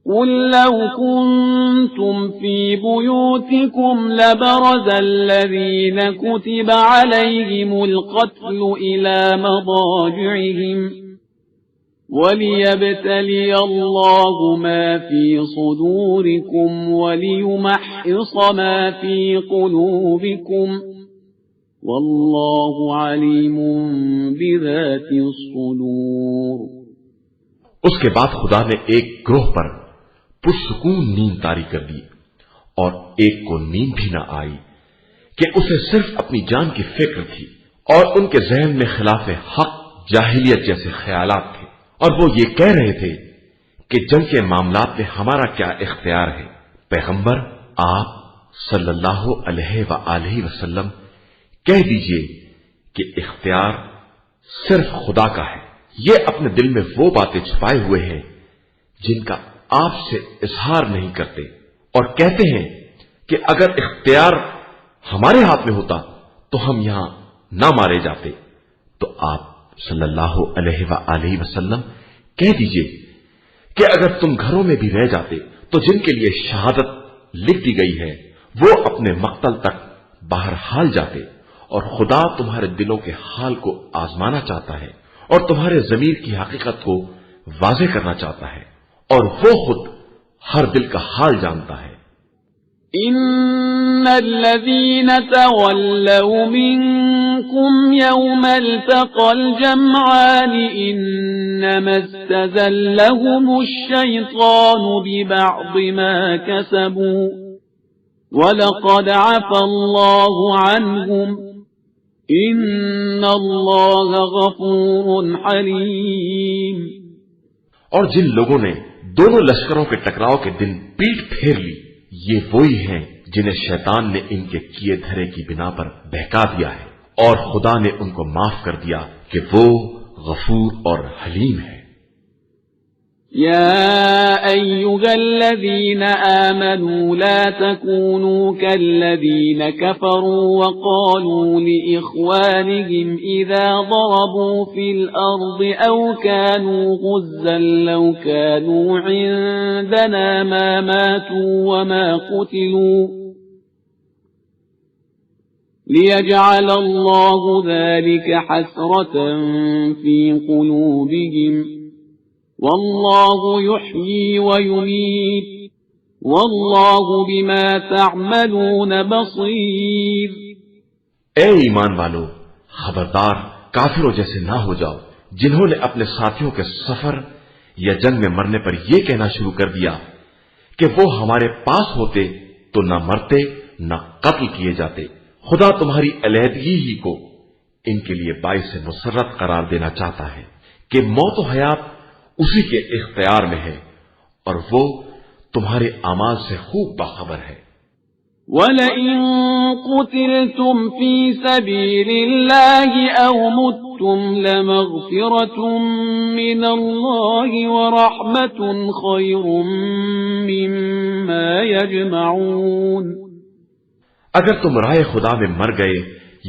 قل لو كنتم في بيوتكم لبرز الذين كتب عليهم القتل إلى مضاجعهم وليبتلي الله ما في صدوركم وليمحص ما في قلوبكم والله عليم بذات الصدور. اس کے بعد خدا نے ایک گروہ پر پرسکون نیند طاری کر دی اور ایک کو نیند بھی نہ آئی کہ اسے صرف اپنی جان کی فکر تھی اور ان کے ذہن میں خلاف حق جاہلیت جیسے خیالات تھے اور وہ یہ کہہ رہے تھے کہ جنگ کے معاملات میں ہمارا کیا اختیار ہے. پیغمبر آپ صلی اللہ علیہ وآلہ وسلم کہہ دیجئے کہ اختیار صرف خدا کا ہے. یہ اپنے دل میں وہ باتیں چھپائے ہوئے ہیں جن کا آپ سے اظہار نہیں کرتے اور کہتے ہیں کہ اگر اختیار ہمارے ہاتھ میں ہوتا تو ہم یہاں نہ مارے جاتے. تو آپ صلی اللہ علیہ وآلہ وسلم کہہ دیجئے کہ اگر تم گھروں میں بھی رہ جاتے تو جن کے لیے شہادت لکھ دی گئی ہے وہ اپنے مقتل تک باہر حال جاتے اور خدا تمہارے دلوں کے حال کو آزمانا چاہتا ہے اور تمہارے ضمیر کی حقیقت کو واضح کرنا چاہتا ہے اور وہ خود ہر دل کا حال جانتا ہے. ان الذين تولوا منكم يوم التقى الجمعان انما استزلهم الشيطان ببعض ما كسبوا ولقد عفى الله عنهم ان اللہ غفور حلیم. اور جن لوگوں نے دونوں لشکروں کے ٹکراؤ کے دن پیٹ پھیر لی یہ وہی ہیں جنہیں شیطان نے ان کے کیے دھرے کی بنا پر بہکا دیا ہے اور خدا نے ان کو معاف کر دیا کہ وہ غفور اور حلیم ہے. يا أيها الذين آمنوا لا تكونوا كالذين كفروا وقالوا لإخوانهم إذا ضربوا في الأرض أو كانوا غزا لو كانوا عندنا ما ماتوا وما قتلوا ليجعل الله ذلك حسرة في قلوبهم والله يحيي ويميت والله بما تعملون بصير. اے ایمان والو خبردار کافروں جیسے نہ ہو جاؤ جنہوں نے اپنے ساتھیوں کے سفر یا جنگ میں مرنے پر یہ کہنا شروع کر دیا کہ وہ ہمارے پاس ہوتے تو نہ مرتے نہ قتل کیے جاتے. خدا تمہاری علیحدگی ہی کو ان کے لیے باعث مسرت قرار دینا چاہتا ہے کہ موت و حیات اسی کے اختیار میں ہے اور وہ تمہارے اعمال سے خوب باخبر ہے. وَلَئِن قُتِلْتُمْ فِي سَبِيلِ اللَّهِ أَوْ مُتُّمْ لَمَغْفِرَةٌ مِّنَ اللَّهِ وَرَحْمَةٌ خَيْرٌ مِّمَّا يَجْمَعُونَ. اگر تم رائے خدا میں مر گئے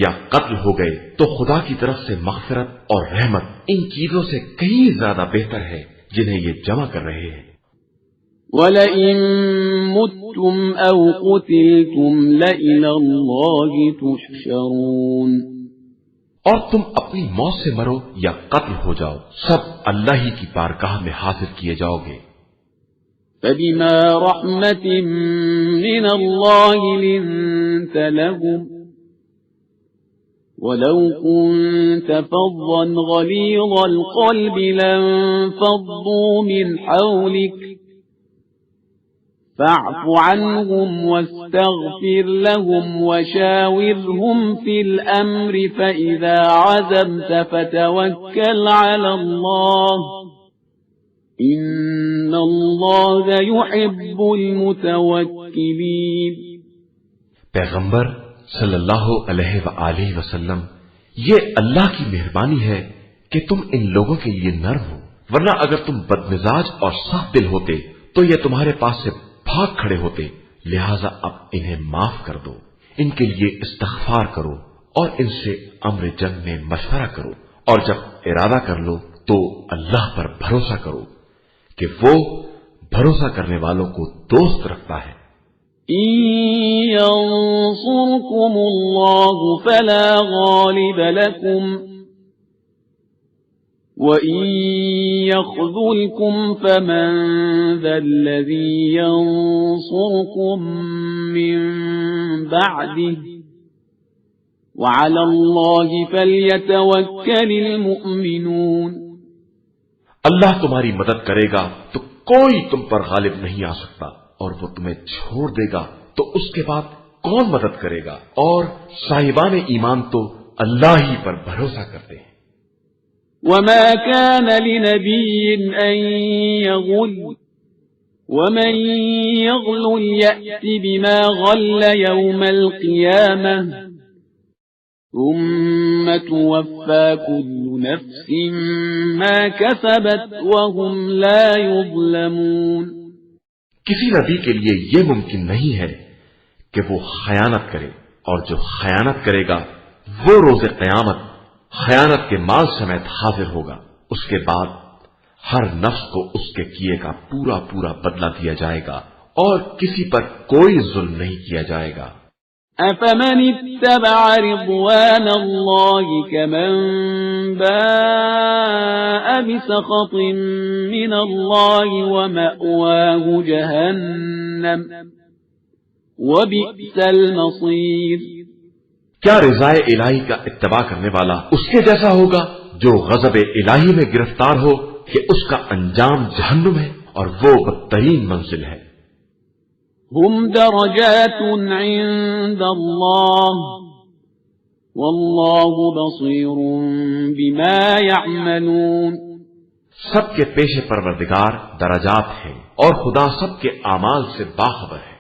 یا قتل ہو گئے تو خدا کی طرف سے مغفرت اور رحمت ان چیزوں سے کہیں زیادہ بہتر ہے جنہیں یہ جمع کر رہے ہیں. وَلَئِن مُتُّمْ أَوْ قُتِلْتُمْ لَإِلَى اللَّهِ تُحْشَرُونَ. اور تم اپنی موت سے مرو یا قتل ہو جاؤ سب اللہ ہی کی بارگاہ میں حاضر کیے جاؤ گے. فَبِمَا رَحْمَةٍ مِّنَ اللَّهِ لِنتَ لَهُمْ وَلَوْ كُنْتَ فَظًّا غَلِيظَ الْقَلْبِ لَانفَضُّوا مِنْ حَوْلِكَ فَاعْفُ عَنْهُمْ وَاسْتَغْفِرْ لَهُمْ وَشَاوِرْهُمْ فِي الْأَمْرِ فَإِذَا عَزَمْتَ فَتَوَكَّلْ عَلَى اللَّهِ إِنَّ اللَّهَ يُحِبُّ الْمُتَوَكِّلِينَ. پیغمبر صلی اللہ علیہ وآلہ وسلم، یہ اللہ کی مہربانی ہے کہ تم ان لوگوں کے لیے نرم ہو، ورنہ اگر تم بدمزاج اور سخت دل ہوتے تو یہ تمہارے پاس سے بھاگ کھڑے ہوتے، لہذا اب انہیں معاف کر دو، ان کے لیے استغفار کرو اور ان سے امر جنگ میں مشورہ کرو، اور جب ارادہ کر لو تو اللہ پر بھروسہ کرو کہ وہ بھروسہ کرنے والوں کو دوست رکھتا ہے۔ إن ينصركم الله فلا غالب لكم وإن يخذلكم فمن ذا الذي ينصركم من بعده وعلى الله فليتوكل المؤمنون۔ اللہ تمہاری مدد کرے گا تو کوئی تم پر غالب نہیں آ سکتا، اور وہ تمہیں چھوڑ دے گا تو اس کے بعد کون مدد کرے گا، اور صاحبان ایمان تو اللہ ہی پر بھروسہ کرتے ہیں۔ وما كان لنبي أن يغل ومن يغل يأت بما غل يوم القيامة ثم توفى كل نفس ما كسبت وهم لا يظلمون۔ کسی نبی کے لیے یہ ممکن نہیں ہے کہ وہ خیانت کرے، اور جو خیانت کرے گا وہ روز قیامت خیانت کے مال سمیت حاضر ہوگا، اس کے بعد ہر نفس کو اس کے کیے کا پورا پورا بدلہ دیا جائے گا، اور کسی پر کوئی ظلم نہیں کیا جائے گا۔ أفمن اتبع رضوان الله كمن باء بسخط من الله ومأواه جهنم وبئس المصير۔ کیا رضائے الہی کا اتباع کرنے والا اس کے جیسا ہوگا جو غضب الہی میں گرفتار ہو کہ اس کا انجام جہنم ہے اور وہ بدترین منزل ہے۔ هم درجات عند الله والله بصير بما يعملون۔ سب کے پیش پروردگار درجات ہیں اور خدا سب کے اعمال سے باخبر ہے۔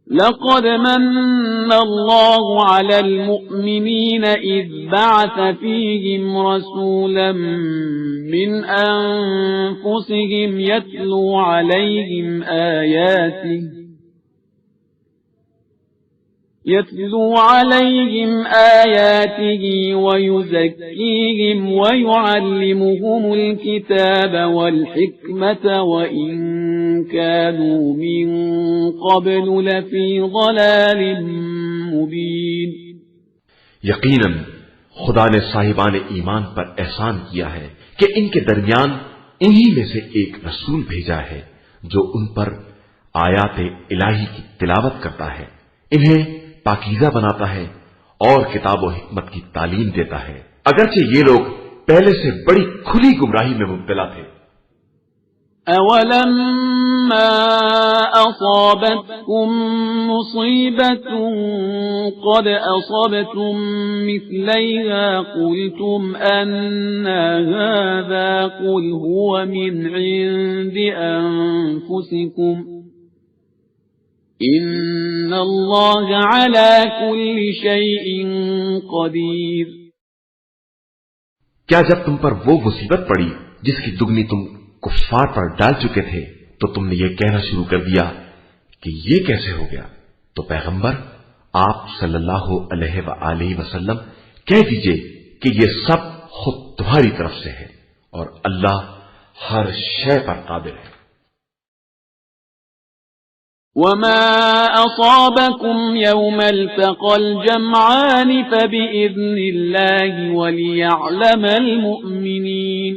لقد من الله على المؤمنين إذ بعث فيهم رسولا من أنفسهم يتلو عليهم آياته ويزكيهم ويعلمهم الكتاب والحكمة وإن كانوا من قبل لفي ضلال مبين۔ یقیناً خدا نے صاحبان ایمان پر احسان کیا ہے کہ ان کے درمیان انہی میں سے ایک رسول بھیجا ہے جو ان پر آیات الہی کی تلاوت کرتا ہے، انہیں پاکیزہ بناتا ہے اور کتاب و حکمت کی تعلیم دیتا ہے، اگرچہ یہ لوگ پہلے سے بڑی کھلی گمراہی میں مبتلا تھے۔ أَوَلَمَّا أَصَابَتْكُم مُّصِيبَةٌ قَدْ أَصَبْتُم مِّثْلَيْهَا قُلْتُمْ أَنَّىٰ هَٰذَا قُلْ هُوَ مِنْ عِندِ أَنفُسِكُمْ إِنَّ اللَّهَ عَلَىٰ كُلِّ شَيْءٍ قَدِيرٌ۔ کیا جب تم پر وہ مصیبت پڑی جس کی دگنی تم کفار پر ڈال چکے تھے تو تم نے یہ کہنا شروع کر دیا کہ یہ کیسے ہو گیا؟ تو پیغمبر آپ صلی اللہ علیہ وآلہ وسلم کہہ دیجئے کہ یہ سب خود تمہاری طرف سے ہے اور اللہ ہر شے پر قادر ہے۔ وما أصابكم يوم التقى الجمعان فبإذن الله وليعلم المؤمنين۔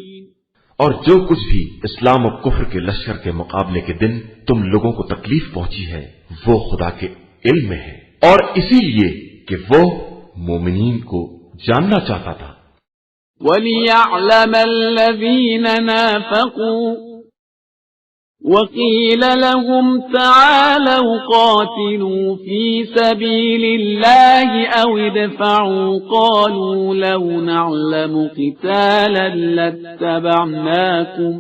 اور جو کچھ بھی اسلام و کفر کے لشکر کے مقابلے کے دن تم لوگوں کو تکلیف پہنچی ہے وہ خدا کے علم میں ہے، اور اسی لیے کہ وہ مومنین کو جاننا چاہتا تھا۔ وَلِيَعْلَمَ الَّذِينَ نَافَقُوا وَقِيلَ لَهُمْ تَعَالَوْا قَاتِلُوا فِي سَبِيلِ اللَّهِ أَوِ ادْفَعُوا قَالُوا لَوْ نَعْلَمُ قِتَالًا لَاتَّبَعْنَاكُمْ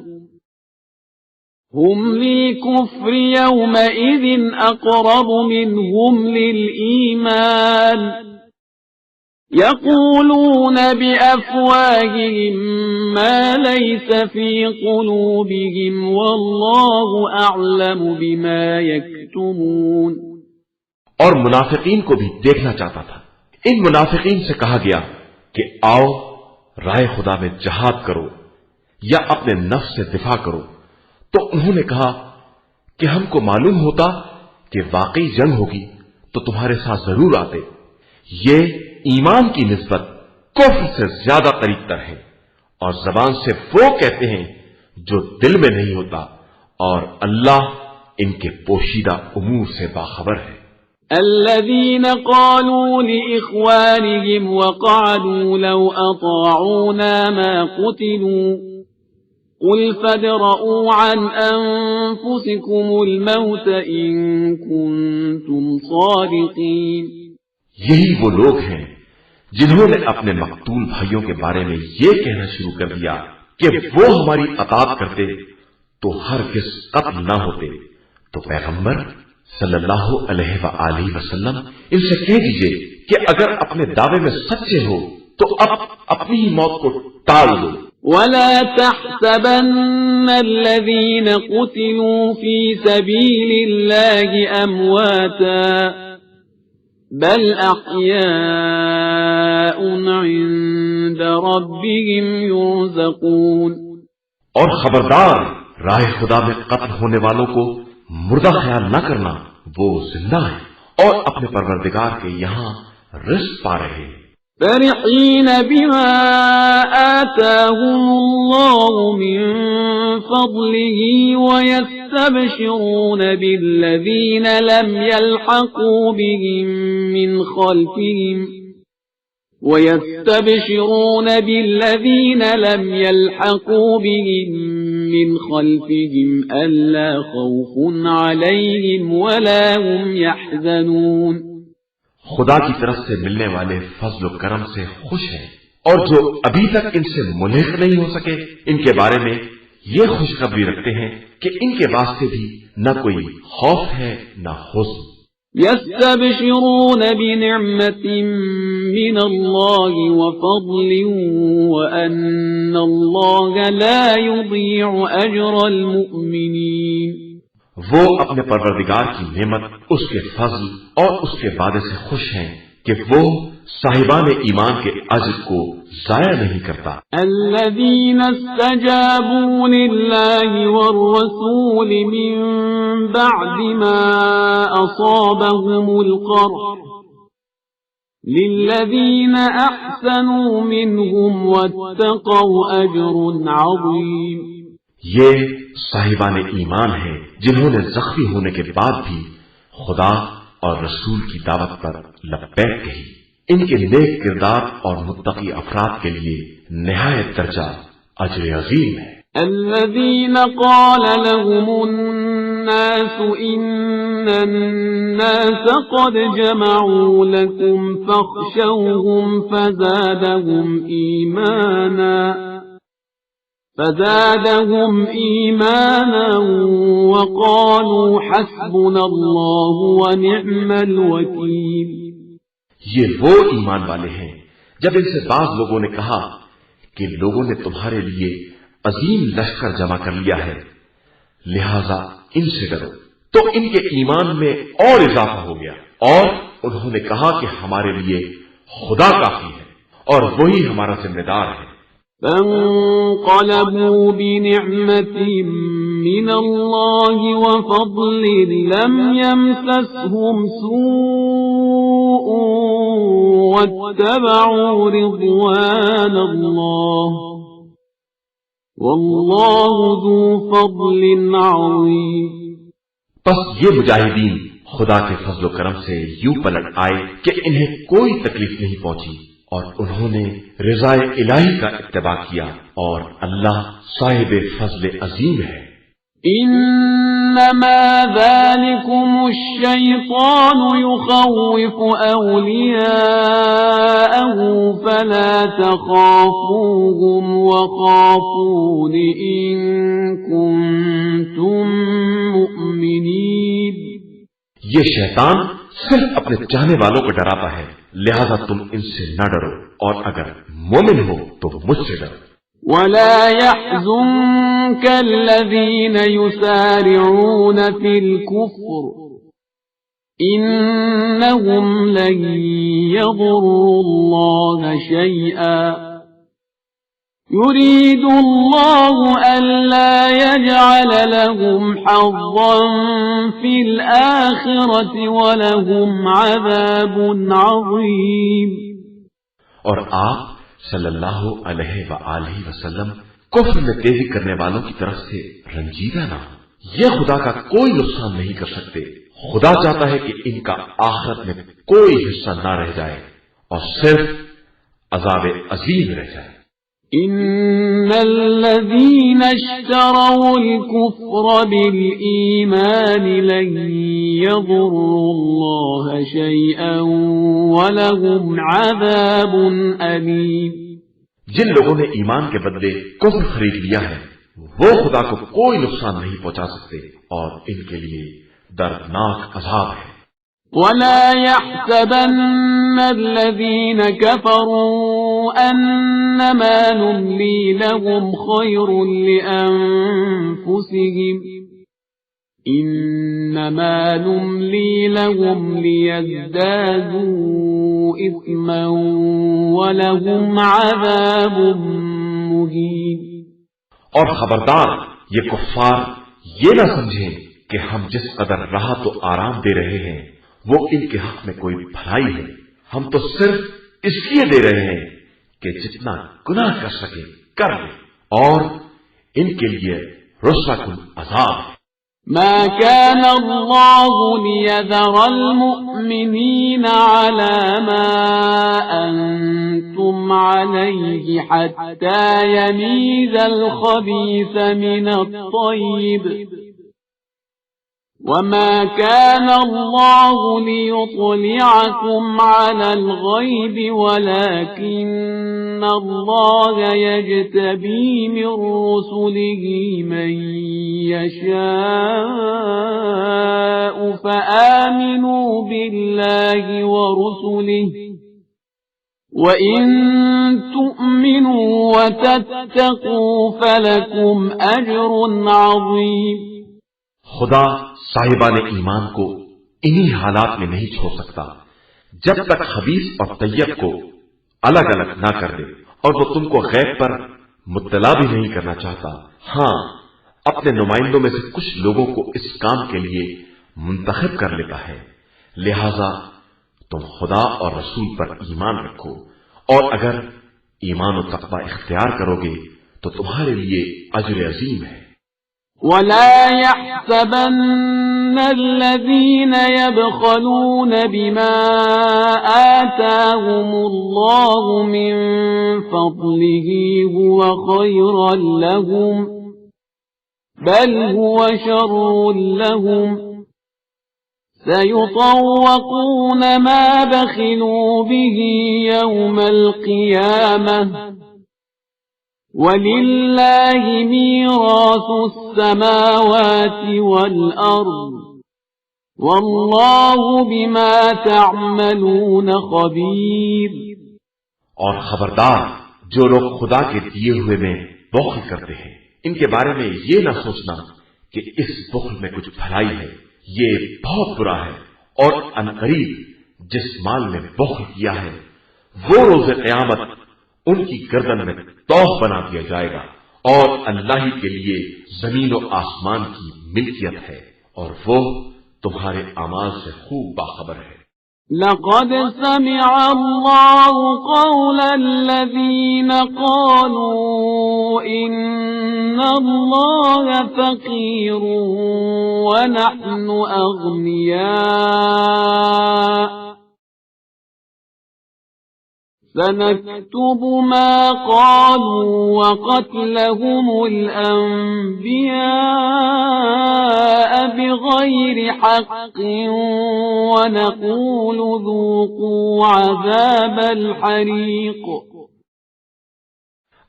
هم للكفر يومئذ أقرب منهم للإيمان يقولون بأفواههم ما ليس في قلوبهم والله أعلم بما يكتمون. اور منافقین کو بھی دیکھنا چاہتا تھا. ان منافقین سے کہا گیا کہ آؤ رائے خدا میں جہاد کرو یا اپنے نفس سے دفاع کرو. تو انہوں نے کہا کہ ہم کو معلوم ہوتا کہ واقعی جنگ ہوگی تو تمہارے ساتھ ضرور آتے. یہ ایمان کی نسبت کفر سے زیادہ قریب تر ہے اور زبان سے وہ کہتے ہیں جو دل میں نہیں ہوتا اور اللہ ان کے پوشیدہ امور سے باخبر ہے. الذين قالوا لإخوانهم وقعدوا لو أطاعونا ما قتلوا قل فادرءوا عن أنفسكم الموت إن كنتم صادقين. یہی وہ لوگ ہیں جنہوں نے اپنے مقتول بھائیوں کے بارے میں یہ کہنا شروع کر دیا کہ وہ ہماری اطاعت کرتے تو ہرگز قتل نہ ہوتے. تو پیغمبر صلی اللہ علیہ وآلہ وسلم ان سے کہہ دیجئے کہ اگر اپنے دعوے میں سچے ہو تو اب اپنی ہی موت کو ٹال دو. ولا تحسبن الذين قتلوا في سبيل الله أمواتا بل أحياء عند ربهم يرزقون. اور خبردار راہ خدا میں قتل ہونے والوں کو مردہ خیال نہ کرنا، وہ زندہ ہے اور اپنے پروردگار کے یہاں رزق پا رہے ہیں. فرحين بما آتاهم الله من فضله ويستبشرون بالذين لم يلحقوا بهم من خلفهم ألا خوف عليهم ولا هم يحزنون. خدا کی طرف سے ملنے والے فضل و کرم سے خوش ہیں اور جو ابھی تک ان سے ملحق نہیں ہو سکے ان کے بارے میں یہ خوشخبری رکھتے ہیں کہ ان کے واسطے بھی نہ کوئی خوف ہے نہ حزن. يستبشرون بنعمة من الله وفضل وأن الله لا يضيع أجر المؤمنين. وہ اپنے پروردگار کی نعمت، اس کے فضل اور اس کے وعدے سے خوش ہیں کہ وہ صاحبان ایمان کے اجر کو ضائع نہیں کرتا. الذين استجابوا لله والرسول من بعد ما أصابهم القرح للذين أحسنوا منهم واتقوا أجر عظيم. یہ صاحبان ایمان ہیں جنہوں نے زخمی ہونے کے بعد بھی خدا اور رسول کی دعوت پر لبیک کہی. ان کے نیک کردار اور متقی افراد کے لیے نہایت درجہ اجر عظیم ہے. الذين قال لهم الناس إن الناس قد جمعوا لكم فاخشوهم فزادهم إيمانا وقالوا حسبنا الله ونعم الوكيل. یہ وہ ایمان والے ہیں جب ان سے بعض لوگوں نے کہا کہ لوگوں نے تمہارے لیے عظیم لشکر جمع کر لیا ہے لہذا ان سے ڈرو، تو ان کے ایمان میں اور اضافہ ہو گیا اور انہوں نے کہا کہ ہمارے لیے خدا کافی ہے اور وہی ہمارا ذمہ دار ہے. فانقلبوا بنعمة من الله وفضل لم يمسسهم سوء واتبعوا رضوان الله والله ذو فضل عظيم. پس یہ مجاہدین خدا کے فضل و کرم سے یوں پلٹ آئے کہ انہیں کوئی تکلیف نہیں پہنچی اور انہوں نے رضا الہی کا اتباع کیا اور اللہ صاحب فضل عظیم ہے. إنما ذلكم الشيطان يخوف أولياءه فلا تخافوهم وخافون إن كنتم مؤمنين. یہ شیطان صرف اپنے چاہنے والوں کو ڈراتا ہے، لہذا تم ان سے نہ ڈرو، اور اگر مومن ہو تو مجھ سے ڈرو. ولا يحزنك الذين يسارعون في الكفر إنهم لن يضروا الله شيئا يريد الله ألا يجعل لهم حظا في الآخرة ولهم عذاب عظيم. اور آپ صلی اللہ علیہ وآلہ وسلم کفر میں تیزی کرنے والوں کی طرف سے رنجیدہ نہ ہو. یہ خدا کا کوئی نقصان نہیں کر سکتے. خدا چاہتا ہے کہ ان کا آخرت میں کوئی حصہ نہ رہ جائے اور صرف عذاب عظیم رہ جائے. إن الذين اشتروا الكفر بالإيمان لن يضروا الله شيئا ولهم عذاب أليم. جن لوگوں نے ایمان کے بدلے کفر خرید لیا ہے وہ خدا کو کوئی نقصان نہیں پہنچا سکتے اور ان کے لیے دردناک عذاب ہے. ولا يحسبن الذين كفروا أنما نملي لهم خير لأنفسهم إنما نملي لهم ليزدادوا إثما ولهم عذاب مهين. اور خبردار یہ کفار یہ نہ سمجھیں کہ ہم جس قدر راحت و آرام دے رہے ہیں وہ ان کے حق میں کوئی بھلائی ہے. ہم تو صرف اس لیے دے رہے ہیں کہ جتنا گناہ کر سکے کر لیں اور ان کے لیے رسوا کن عذاب ہے. ما كان الله ليذر المؤمنين على ما أنتم عليه حتى يميز الخبيث من الطيب وما كان الله ليطلعكم على الغيب ولكن الله يجتبي من رسله من يشاء فآمنوا بالله ورسله وَإِن تُؤْمِنُوا وَتَتَّقُوا فَلَكُمْ أَجْرٌ عَظِيمٌ. خدا صاحبان ایمان کو انہی حالات میں نہیں چھوڑ سکتا جب تک خبیث اور طیب کو الگ الگ نہ کر دے اور وہ تم کو غیب پر مطلع بھی نہیں کرنا چاہتا. ہاں اپنے نمائندوں میں سے کچھ لوگوں کو اس کام کے لیے منتخب کر لیتا ہے. لہذا تم خدا اور رسول پر ایمان رکھو اور اگر ایمان و تقوی اختیار کرو گے تو تمہارے لیے اجر عظیم ہے. وَلَا يَحْسَبَنَّ الَّذِينَ يَبْخَلُونَ بِمَا آتَاهُمُ اللَّهُ مِنْ فَضْلِهِ هُوَ خَيْرًا لَهُمْ بَلْ هُوَ شَرٌّ لَهُمْ سَيُطَوَّقُونَ مَا بَخِلُوا بِهِ يَوْمَ الْقِيَامَةِ وَلِلَّهِ مِيرَاثُ السَّمَاوَاتِ وَالْأَرْضِ وَاللَّهُ بِمَا تَعْمَلُونَ خَبِيرٌ. اور خبردار جو لوگ خدا کے دیے ہوئے میں بخل کرتے ہیں ان کے بارے میں یہ نہ سوچنا کہ اس بخل میں کچھ بھلائی ہے. یہ بہت برا ہے اور عنقریب جس مال میں بخل کیا ہے وہ روز قیامت ان کی گردن میں توق بنا دیا جائے گا اور اللہ ہی کے لیے زمین و آسمان کی ملکیت ہے اور وہ تمہارے اعمال سے خوب باخبر ہے. لقد سمع الله قول الذين قالوا إن الله فقير ونحن أغنياء سنكتب ما قالوا وقتلهم الأنبياء بغير حق ونقول ذوقوا عذاب الحريق.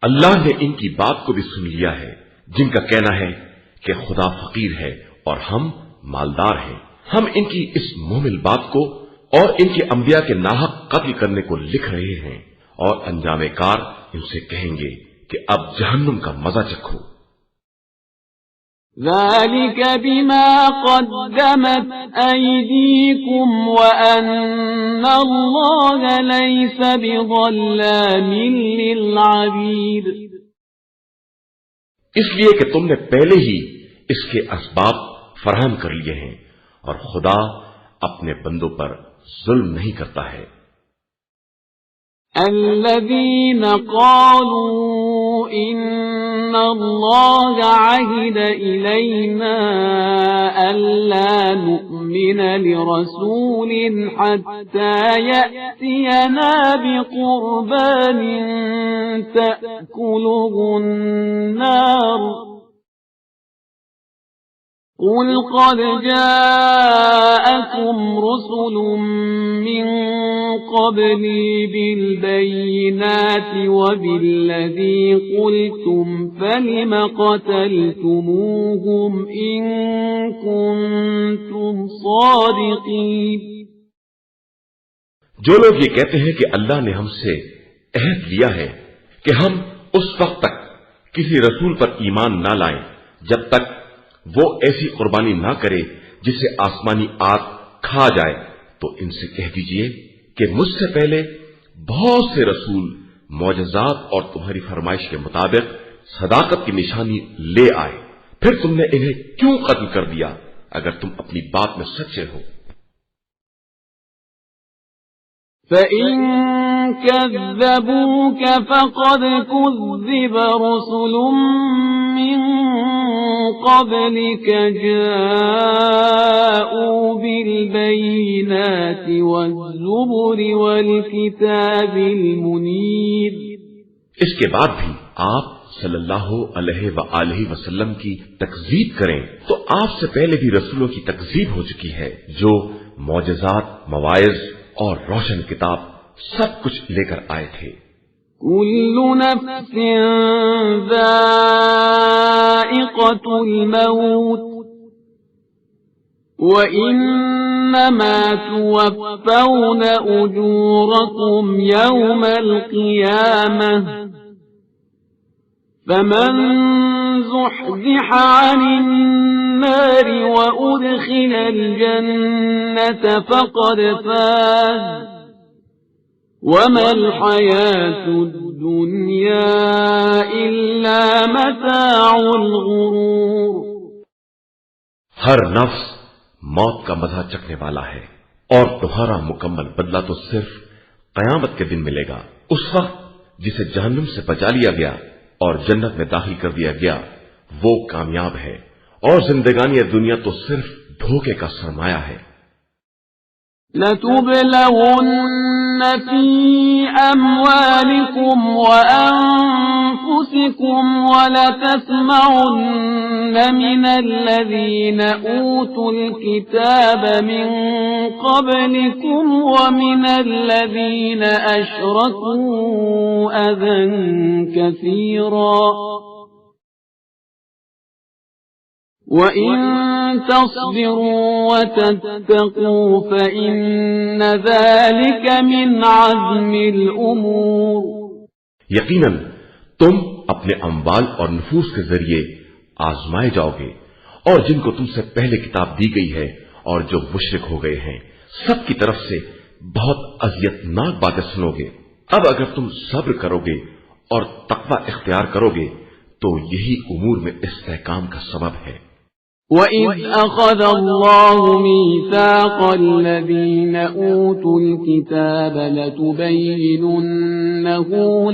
اللہ نے ان کی بات کو بھی سن لیا ہے جن کا کہنا ہے کہ خدا فقیر ہے اور ہم مالدار ہیں. ہم ان کی اس مومل بات کو اور ان کے انبیاء کے ناحق قتل کرنے کو لکھ رہے ہیں اور انجام کار ان سے کہیں گے کہ اب جہنم کا مزہ چکھو. ذلك بما قدمت أيديكم وأن الله ليس بظلام للعبيد. اس لیے کہ تم نے پہلے ہی اس کے اسباب فراہم کر لیے ہیں اور خدا اپنے بندوں پر ظلم نہیں کرتا ہے. الذين قالوا إن الله عهد إلينا ألا نؤمن لرسول حتى يأتينا بقربان تأكله النار. قل قد جاءكم رسل من قبلي بالبينات وبالذي قلتم فلم قتلتموهم إن كنتم صادقين. جو لوگ یہ کہتے ہیں کہ اللہ نے ہم سے عہد لیا ہے کہ ہم اس وقت تک کسی رسول پر ایمان نہ لائیں جب تک وہ ایسی قربانی نہ کرے جسے آسمانی آگ کھا جائے، تو ان سے کہہ دیجئے کہ مجھ سے پہلے بہت سے رسول معجزات اور تمہاری فرمائش کے مطابق صداقت کی نشانی لے آئے، پھر تم نے انہیں کیوں قتل کر دیا اگر تم اپنی بات میں سچے ہو؟ فَإِن كَذَّبُوكَ فَقَدْ كُذِّبَ رُسُلٌ مِّن قَبْلِكَ جَاءُوا بِالْبَيِّنَاتِ وَالزُّبُرِ وَالْكِتَابِ الْمُنِيرِ. اس کے بعد بھی آپ صلی اللہ علیہ وآلہ وسلم کی تکذیب کریں تو آپ سے پہلے بھی رسولوں کی تکذیب ہو چکی ہے جو معجزات، مواعظ اور روشن کتاب سب کچھ لے کر آئے تھے. كل نفس ذائقة الموت وإنما توفون أجوركم يوم القيامة فمن زحزح عن النار وأدخل الجنة فقد فاز وما الحياة الدنيا إلا متاع الغرور. ہر نفس موت کا مزہ چکھنے والا ہے اور تمہارا مکمل بدلہ تو صرف قیامت کے دن ملے گا. اس وقت جسے جہنم سے بچا لیا گیا اور جنت میں داخل کر دیا گیا وہ کامیاب ہے اور زندگانی دنیا تو صرف دھوکے کا سرمایہ ہے. لَتُبْلَوُنَّ فِي أَمْوَالِكُمْ وَأَنفُسِكُمْ وَلَتَسْمَعُنَّ مِنَ الَّذِينَ أُوتُوا الْكِتَابَ مِنْ قَبْلِكُمْ وَمِنَ الَّذِينَ أَشْرَكُوا أَذًى كَثِيرًا وَإِن تَصْبِرُوا وَتَتَّقُوا فَإِنَّ ذَلِكَ مِنْ عَزْمِ الْأُمُورِ. یقیناً تم اپنے اموال اور نفوس کے ذریعے آزمائے جاؤ گے اور جن کو تم سے پہلے کتاب دی گئی ہے اور جو مشرک ہو گئے ہیں سب کی طرف سے بہت اذیت ناک باتیں سنو گے. اب اگر تم صبر کرو گے اور تقوی اختیار کرو گے تو یہی امور میں استحکام کا سبب ہے. وَإِذْ أَخَذَ اللَّهُ مِيثَاقَ الَّذِينَ أُوتُوا الْكِتَابَ لَتُبَيِّنُنَّهُ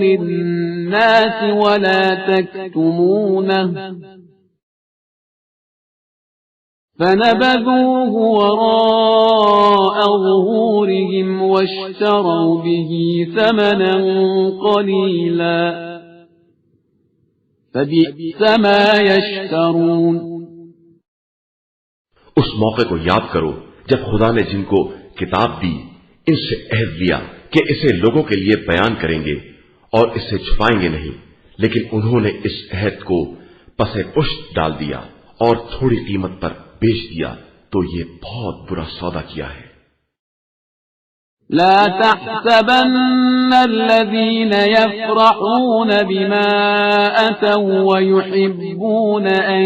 لِلنَّاسِ وَلَا تَكْتُمُونَهُ فنبذوه وراء ظهورهم واشتروا به ثمنا قليلا فبئس ما يشترون. اس موقع کو یاد کرو جب خدا نے جن کو کتاب دی ان سے عہد لیا کہ اسے لوگوں کے لیے بیان کریں گے اور اسے چھپائیں گے نہیں، لیکن انہوں نے اس عہد کو پسے پشت ڈال دیا اور تھوڑی قیمت پر بیچ دیا، تو یہ بہت برا سودا کیا ہے. لا تحسبن الذين يفرحون بما أتوا ويحبون أن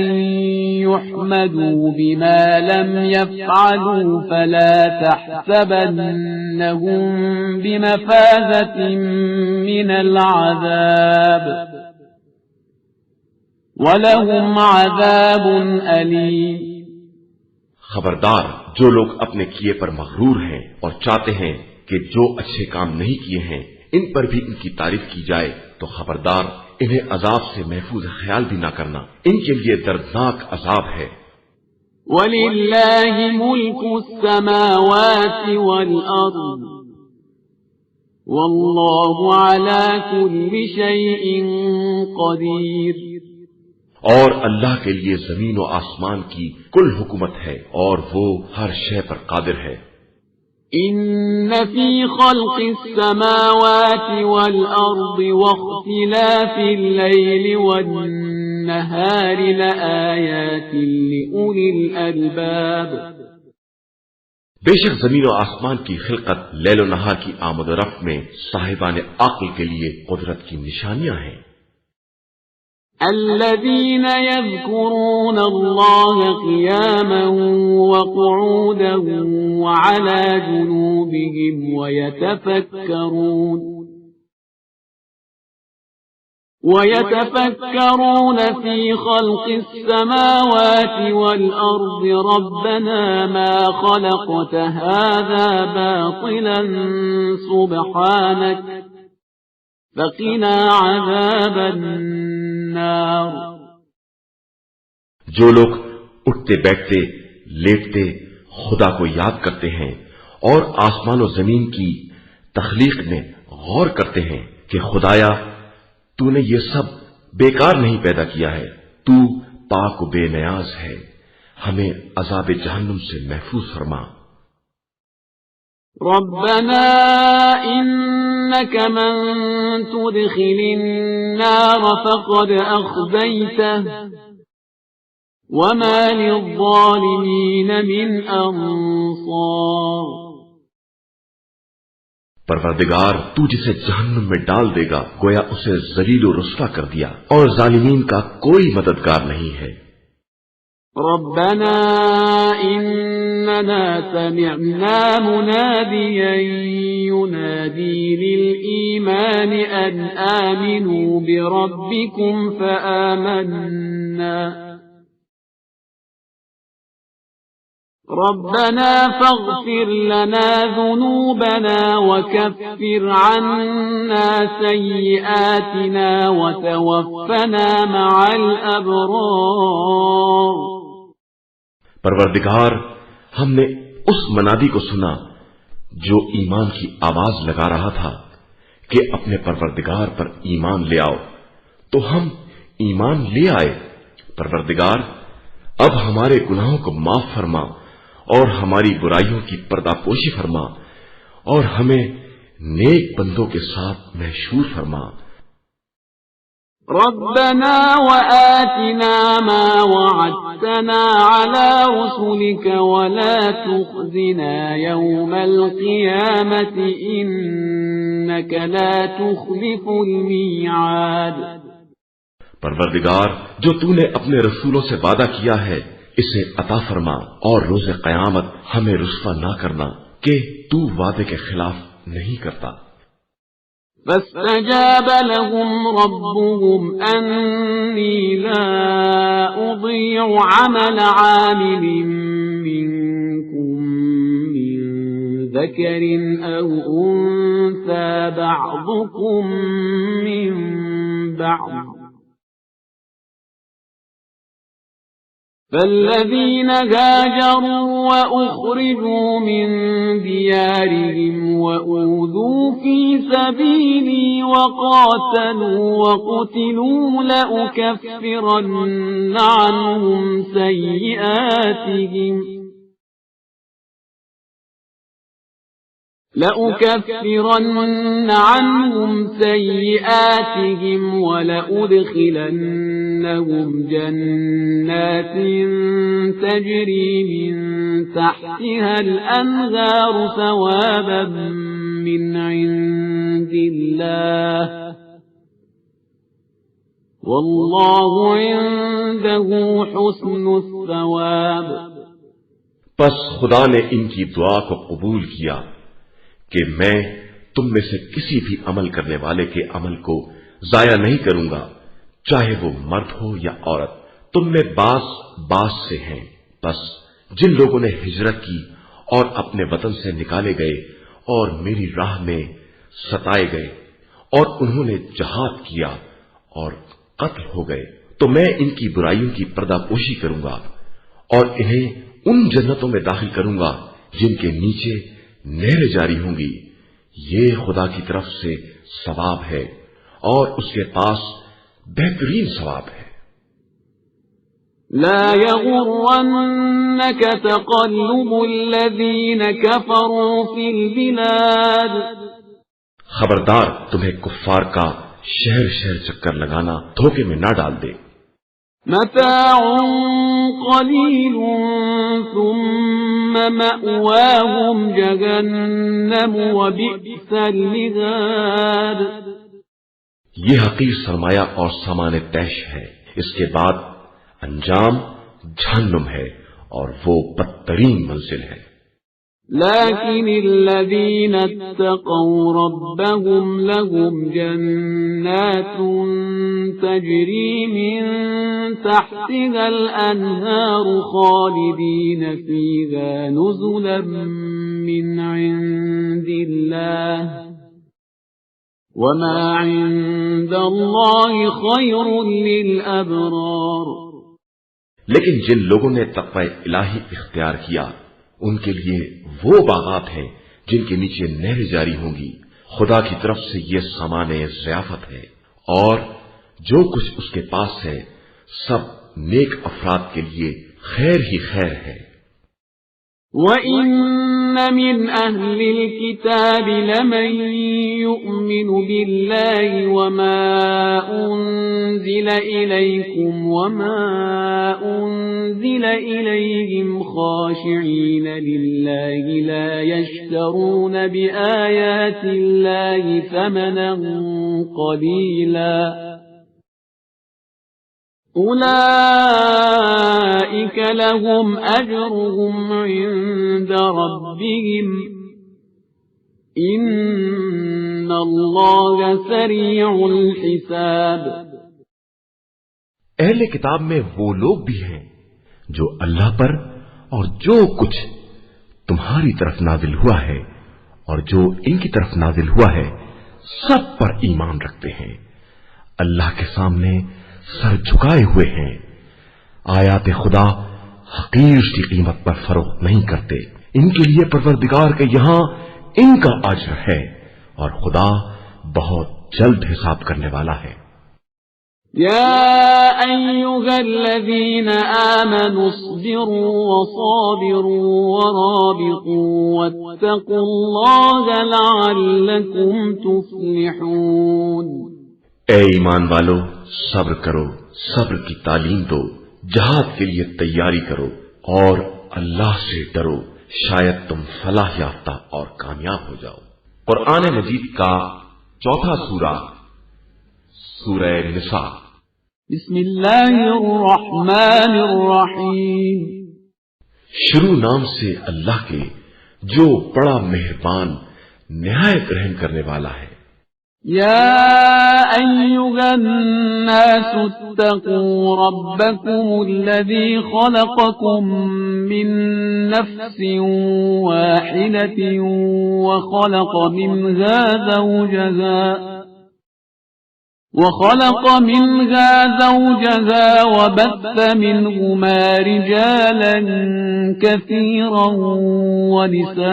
يحمدوا بما لم يفعلوا فلا تحسبنهم بمفازة من العذاب ولهم عذاب أليم. خبردار، جو لوگ اپنے کیے پر مغرور ہیں اور چاہتے ہیں کہ جو اچھے کام نہیں کیے ہیں ان پر بھی ان کی تعریف کی جائے، تو خبردار انہیں عذاب سے محفوظ خیال بھی نہ کرنا، ان کے لیے دردناک عذاب ہے. وَلِلَّهِ مُلْكُ السَّمَاوَاتِ وَالْأَرْضِ وَاللَّهُ عَلَى كُلِّ شَيْءٍ قَدِيرٌ. اور اللہ کے لیے زمین و آسمان کی کل حکومت ہے اور وہ ہر شے پر قادر ہے. ان فی خلق السماوات والارض واختلاف الليل والنهار لآیات لأولی الالباب. بے شک زمین و آسمان کی خلقت، لیل و نہار کی آمد و رفت میں صاحبان عقل کے لیے قدرت کی نشانیاں ہیں. الذين يذكرون الله قياما وقعودا وعلى جنوبهم ويتفكرون في خلق السماوات والأرض ربنا ما خلقت هذا باطلا سبحانك فقنا عذاب النار. جو لوگ اٹھتے بیٹھتے لیٹتے خدا کو یاد کرتے ہیں اور آسمان و زمین کی تخلیق میں غور کرتے ہیں کہ خدایا تو نے یہ سب بیکار نہیں پیدا کیا ہے، تو پاک و بے نیاز ہے، ہمیں عذاب جہنم سے محفوظ فرما. ربنا إنك من تدخل النار فقد أخزيته وما للظالمين من أنصار. پروردگار تو جسے جہنم میں ڈال دے گا گویا اسے ذلیل و رسوا کر دیا، اور ظالمین کا کوئی مددگار نہیں ہے. ربنا إننا سمعنا مناديا ينادي للإيمان أن آمنوا بربكم فآمنا ربنا فاغفر لنا ذنوبنا وكفر عنا سيئاتنا وتوفنا مع الأبرار. پروردگار، ہم نے اس منادی کو سنا جو ایمان کی آواز لگا رہا تھا کہ اپنے پروردگار پر ایمان لے آؤ، تو ہم ایمان لے آئے. پروردگار، اب ہمارے گناہوں کو معاف فرما اور ہماری برائیوں کی پردہ پوشی فرما اور ہمیں نیک بندوں کے ساتھ محشور فرما. ربنا وآتنا ما وعدتنا على رسلك ولا تخزنا يوم القيامة إنك لا تخلف الميعاد. پروردگار، جو تو نے اپنے رسولوں سے وعدہ کیا ہے اسے عطا فرما اور روز قیامت ہمیں رسوا نہ کرنا کہ تو وعدے کے خلاف نہیں کرتا. فاستجاب لهم ربهم أني لا أضيع عمل عامل منكم من ذكر أو أنثى بعضكم من بعض فالذين هاجروا وأخرجوا من ديارهم وأوذوا في سبيلي وقاتلوا وقتلوا لأكفرن عنهم سيئاتهم ولأدخلنهم جنات تجري من تحتها الأنهار ثوابا من عند الله والله عنده حسن الثواب۔ پس خدا نے ان کی دعا کو قبول کیا کہ میں تم میں سے کسی بھی عمل کرنے والے کے عمل کو ضائع نہیں کروں گا، چاہے وہ مرد ہو یا عورت، تم میں باس سے ہیں۔ بس جن لوگوں نے ہجرت کی اور اپنے وطن سے نکالے گئے اور میری راہ میں ستائے گئے اور انہوں نے جہاد کیا اور قتل ہو گئے، تو میں ان کی برائیوں کی پردہ پوشی کروں گا اور انہیں ان جنتوں میں داخل کروں گا جن کے نیچے نہریں جاری ہوں گی۔ یہ خدا کی طرف سے ثواب ہے اور اس کے پاس بہترین ثواب ہے۔ لا يغرنك تقلب الذين كفروا في البلاد، خبردار تمہیں کفار کا شہر شہر چکر لگانا دھوکے میں نہ ڈال دے۔ متاع قلیل ثم مأواهم جہنم وبئس المہاد، یہ حقیر سرمایہ اور سامان طیش ہے، اس کے بعد انجام جہنم ہے اور وہ بدترین منزل ہے۔ لكن الذين اتقوا ربهم لهم جنات تجري من تحتها الأنهار خالدين فيها نزلا من عند الله وما عند الله خير للأبرار۔ لیکن جن لوگوں نے تقوی الہی اختیار کیا ان کے لیے وہ باغات ہیں جن کے نیچے نہریں جاری ہوں گی، خدا کی طرف سے یہ سامان ضیافت ہے، اور جو کچھ اس کے پاس ہے سب نیک افراد کے لیے خیر ہی خیر ہے۔ وَإِنَّ مِنْ أَهْلِ الْكِتَابِ لَمَنْ يُؤْمِنُ بِاللَّهِ وَمَا أُنْزِلَ إِلَيْكُمْ وَمَا أُنْزِلَ إِلَيْهِمْ خَاشِعِينَ لِلَّهِ لَا يَشْتَرُونَ بِآيَاتِ اللَّهِ ثَمَنًا قَلِيلًا أولئك لهم أجرهم عند ربهم إن الله سريع الحساب۔ اہل کتاب میں وہ لوگ بھی ہیں جو اللہ پر اور جو کچھ تمہاری طرف نازل ہوا ہے اور جو ان کی طرف نازل ہوا ہے سب پر ایمان رکھتے ہیں، اللہ کے سامنے سر جھکائے ہوئے ہیں، آیات خدا حقیر کی قیمت پر فروخت نہیں کرتے، ان کے لیے پروردگار کے یہاں ان کا اجر ہے اور خدا بہت جلد حساب کرنے والا ہے۔ يا أيها الذين آمنوا اصبروا وصابروا ورابطوا واتقوا الله لعلكم تفلحون۔ اے ایمان والو، صبر کرو، صبر کی تعلیم دو، جہاد کے لیے تیاری کرو اور اللہ سے ڈرو، شاید تم فلاح یافتہ اور کامیاب ہو جاؤ۔ قرآن مجید کا چوتھا سورہ، سورہ نساء۔ بسم اللہ الرحمن الرحیم، شروع نام سے اللہ کے جو بڑا مہربان نہایت رحم کرنے والا ہے۔ یا ایھا الناس اتقوا ربکم الذی خلقکم من نفس واحدة وخلق منها زوجها وخلق منها زوجها وبث منهما رجالا كثيرا ونساء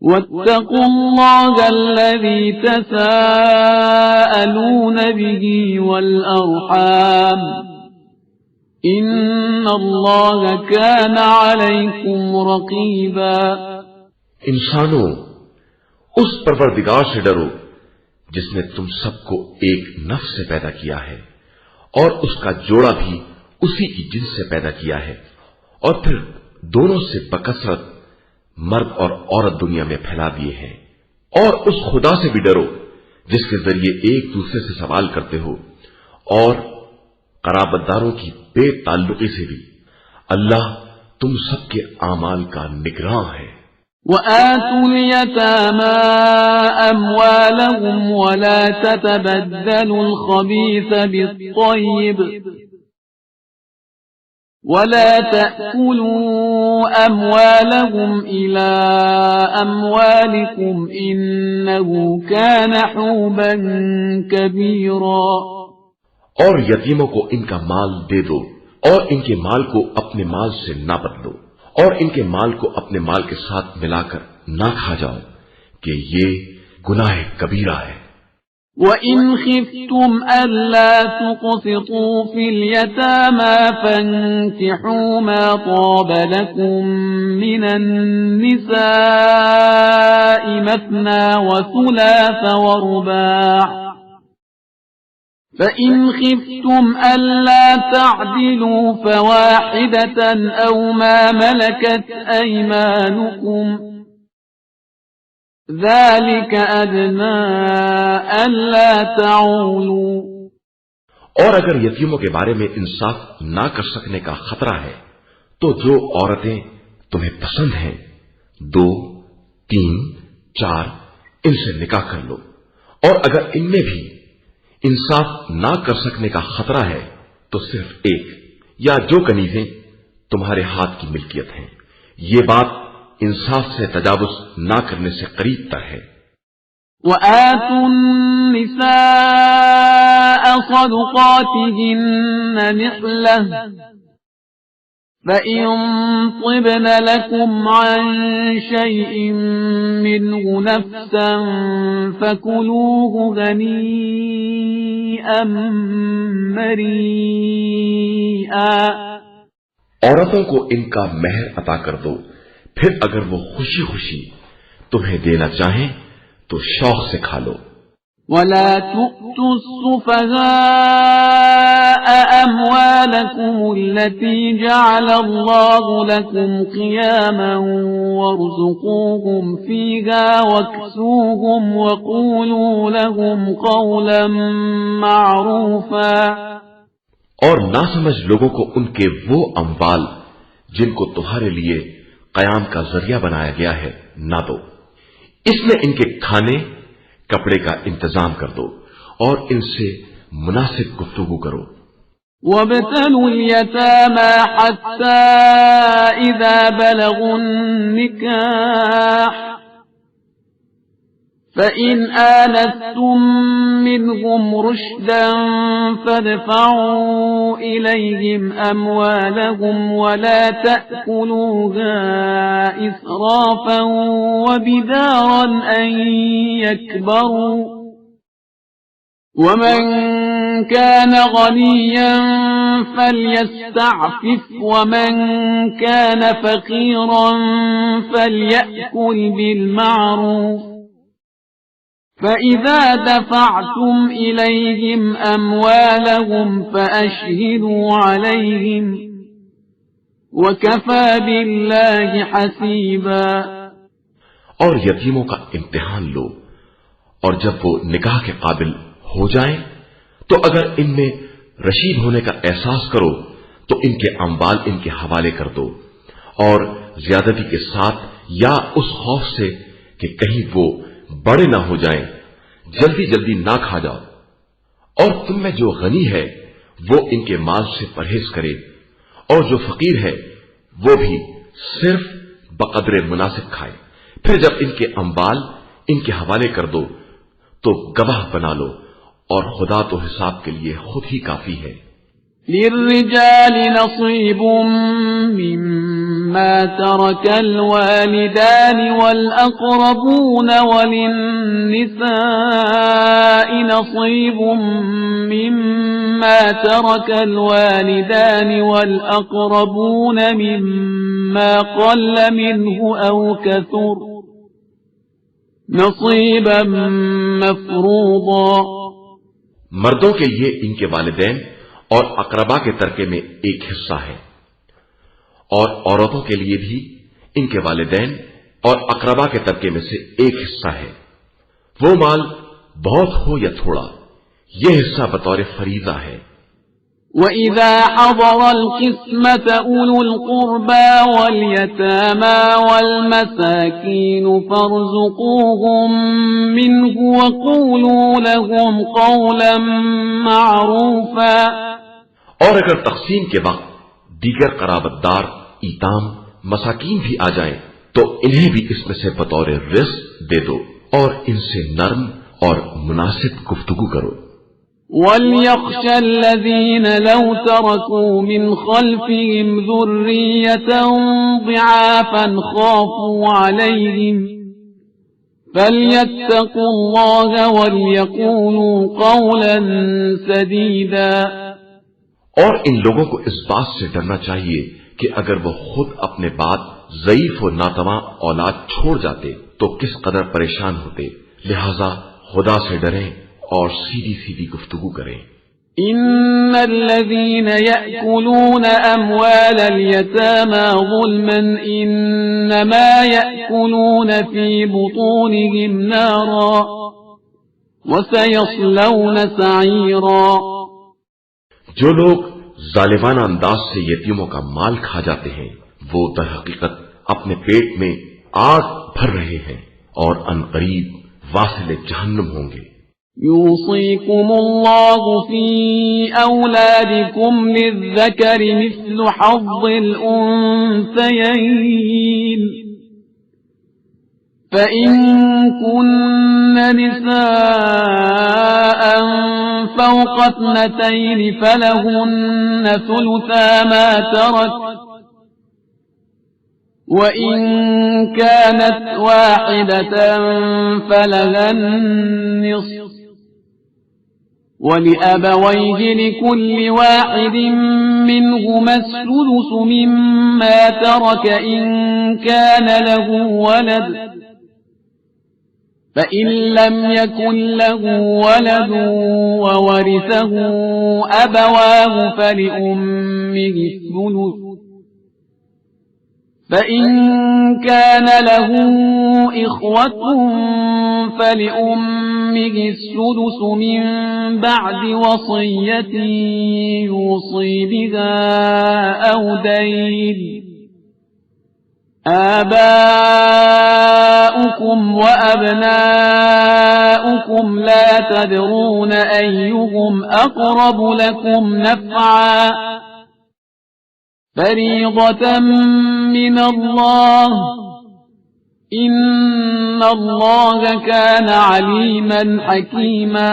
واتقوا الله الذي تساءلون به والأرحام إن الله كان عليكم رقيبا انسانوں، اس پروردگار سے ڈرو جس نے تم سب کو ایک نفس سے پیدا کیا ہے اور اس کا جوڑا بھی اسی کی جنس سے پیدا کیا ہے، اور پھر دونوں سے بکثرت مرد اور عورت دنیا میں پھیلا دیے ہیں۔ اور اس خدا سے بھی ڈرو جس کے ذریعے ایک دوسرے سے سوال کرتے ہو، اور قرابت داروں کی بے تعلقی سے بھی۔ اللہ تم سب کے اعمال کا نگراں ہے۔ وآتوا اليتامى أموالهم ولا تتبدلوا الخبيث بالطيب ولا تأكلوا أموالهم إلى أموالكم إنه كان حوبا كبيرا۔ اور یتیموں کو ان کا مال دے دو، اور ان کے مال کو اپنے مال سے نہ بدلو، اور ان کے مال کو اپنے مال کے ساتھ ملا کر نہ کھا جاؤ کہ یہ گناہ کبیرہ ہے۔ وَإِنْ خِفْتُمْ أَلَّا تُقْسِطُوا فِي الْيَتَامَى فَانكِحُوا مَا طَابَ لَكُم مِّنَ النِّسَاءِ مَثْنَىٰ وَثُلَاثَ وَرُبَاعَ فَإِنْ خِفْتُمْ أَلَّا تَعْدِلُوا فَوَاحِدَةً أَوْ مَا مَلَكَتْ أَيْمَانُكُمْ ذَلِكَ أَدْنَىٰ أَلَّا تَعُولُوا۔ اور اگر یتیموں کے بارے میں انصاف نہ کر سکنے کا خطرہ ہے تو جو عورتیں تمہیں پسند ہیں 2، 3، 4 ان سے نکاح کر لو، اور اگر ان میں بھی انصاف نہ کر سکنے کا خطرہ ہے تو صرف ایک یا جو کنیزیں تمہارے ہاتھ کی ملکیت ہیں۔ یہ بات انصاف سے تجاوز نہ کرنے سے قریب تر ہے۔ وَآتُوا النِّسَاءَ صَدُقَاتِهِنَّ نِحْلَةً فَإِن طِبْنَ لَكُمْ عَن شَيْءٍ مِّنْهُ نَفْسًا فَكُلُوهُ هَنِيئًا مَّرِيئًا۔ عورتوں کو ان کا مہر عطا کر دو، پھر اگر وہ خوشی خوشی تمہیں دینا چاہیں تو شوق سے کھا لو۔ وَلَا تُؤْتُوا السُّفَهَاءَ أَمْوَالَكُمُ الَّتِي جَعَلَ اللَّهُ لَكُمْ قِيَامًا وَارْزُقُوهُمْ فِيهَا وَاكْسُوهُمْ وَقُولُوا لَهُمْ قَوْلًا مَّعْرُوفًا۔ اور نہ سمجھ لوگوں کو ان کے وہ اموال جن کو تمہارے لیے قیام کا ذریعہ بنایا گیا ہے نہ دو، اس میں ان کے کھانے کپڑے کا انتظام کر دو اور ان سے مناسب گفتگو کرو۔ وَابْتَلُوا الْيَتَامَى حَتَّى إِذَا بَلَغُوا النِّكَاحَ فَإِنْ آنَسْتُم مِّنْهُمْ رُشْدًا فَادْفَعُوا إِلَيْهِمْ أَمْوَالَهُمْ وَلَا تَأْكُلُوهَا إِسْرَافًا وَبِدَارًا أَن يَكْبَرُوا وَمَن كَانَ غَنِيًّا فَلْيَسْتَعْفِفْ وَمَن كَانَ فَقِيرًا فَلْيَأْكُلْ بِالْمَعْرُوفِ فَإِذَا دَفَعْتُمْ إِلَيْهِمْ أَمْوَالَهُمْ فَأَشْهِدُوا عَلَيْهِمْ وَكَفَى بِاللَّهِ حَسِيبًا۔ اور یتیموں کا امتحان لو، اور جب وہ نکاح کے قابل ہو جائیں تو اگر ان میں رشید ہونے کا احساس کرو تو ان کے اموال ان کے حوالے کر دو، اور زیادتی کے ساتھ یا اس خوف سے کہ کہیں وہ بڑے نہ ہو جائیں جلدی جلدی نہ کھا جاؤ، اور تم میں جو غنی ہے وہ ان کے مال سے پرہیز کرے، اور جو فقیر ہے وہ بھی صرف بقدر مناسب کھائے۔ پھر جب ان کے اموال ان کے حوالے کر دو تو گواہ بنا لو اور خدا تو حساب کے لیے خود ہی کافی ہے۔ للرجال نصيب مما ترك الوالدان والأقربون وللنساء نصيب مما ترك الوالدان والأقربون مما قل منه أو كثر نصيبا مفروضا۔ مردوں کے لیے ان کے والدین اور اقربا کے ترکے میں ایک حصہ ہے، اور عورتوں کے لیے بھی ان کے والدین اور اقربا کے ترکے میں سے ایک حصہ ہے، وہ مال بہت ہو یا تھوڑا، یہ حصہ بطور فریضہ ہے۔ وَإِذَا حَضَرَ الْقِسْمَةَ أُولُو الْقُرْبَى وَالْيَتَامَى وَالْمَسَاكِينُ فَارْزُقُوهُم مِّنْهُ وَقُولُوا لَهُمْ قَوْلًا مَّعْرُوفًا۔ اور اگر تقسیم کے وقت دیگر قرابت دار، ایتام، مساکین بھی آ جائیں تو انہیں بھی اس میں سے بطور رزق دے دو اور ان سے نرم اور مناسب گفتگو کرو۔ وَلْيَخْشَ الَّذِينَ لَوْ تَرَكُوا مِنْ خَلْفِهِمْ ذُرِّيَّةً ضِعَافًا خَافُوا عَلَيْهِمْ فَلْيَتَّقُوا اللَّهَ وَلْيَقُولُوا قَوْلًا سَدِيدًا۔ اور ان لوگوں کو اس بات سے ڈرنا چاہیے کہ اگر وہ خود اپنے بعد ضعیف و ناتواں اولاد چھوڑ جاتے تو کس قدر پریشان ہوتے، لہذا خدا سے ڈریں اور سیدھی سیدھی گفتگو کریں۔ ان الذين يأكلون اموال اليتامى ظلما انما يأكلون في بطونهم نارا وسيصلون سعيرا۔ جو لوگ ظالمانہ انداز سے یتیموں کا مال کھا جاتے ہیں وہ در حقیقت اپنے پیٹ میں آگ بھر رہے ہیں اور ان قریب واصل جہنم ہوں گے۔ يوصيكم الله في أولادكم للذكر مثل حظ الأنثيين فإن كن نساء فوق 2 فلهن ثلثا ما ترك وَإِن كَانَتْ وَاحِدَةً فَلَهَا النِّصْفُ وَلِأَبَوَيْهِ لِكُلِّ وَاحِدٍ مِّنْهُمَا السُّدُسُ مِمَّا تَرَكَ إِن كَانَ لَهُ وَلَدٌ فَإِن لَّمْ يَكُن لَّهُ وَلَدٌ وَوَرِثَهُ أَبَوَاهُ فَلِأُمِّهِ الثُّلُثُ فَإِن كَانَ لَهُ إِخْوَةٌ فَلِأُمِّهِ السُّدُسُ مِن بَعْدِ وَصِيَّةٍ يُوصِي بِهَا أَوْ دَيْنٍ آباؤكم وأبناؤكم لا تدرون أيهم أقرب لكم نفعا فريضة من الله إن الله كان عليما حكيما۔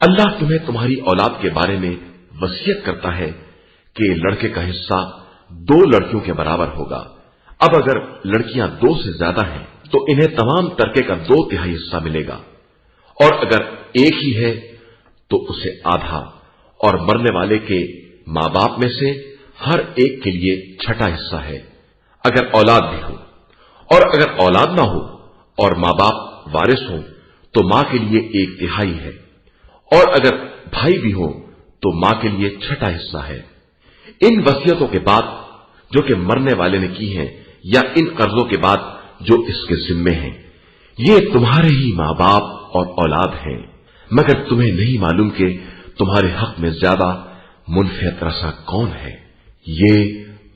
اللہ تمہیں تمہاری اولاد کے بارے میں وصیت کرتا ہے کہ لڑکے کا حصہ 2 لڑکیوں کے برابر ہوگا۔ اب اگر لڑکیاں 2 سے زیادہ ہیں تو انہیں تمام ترکے کا 2/3 حصہ ملے گا، اور اگر ایک ہی ہے تو اسے آدھا، اور مرنے والے کے ماں باپ میں سے ہر ایک کے لیے 6واں حصہ ہے اگر اولاد بھی ہو، اور اگر اولاد نہ ہو اور ماں باپ وارث ہوں تو ماں کے لیے 1/3 ہے، اور اگر بھائی بھی ہو تو ماں کے لیے 6واں حصہ ہے۔ ان وصیتوں کے بعد جو کہ مرنے والے نے کی ہیں یا ان قرضوں کے بعد جو اس کے ذمے ہیں، یہ تمہارے ہی ماں باپ اور اولاد ہیں، مگر تمہیں نہیں معلوم کہ تمہارے حق میں زیادہ منفعت رسا کون ہے۔ یہ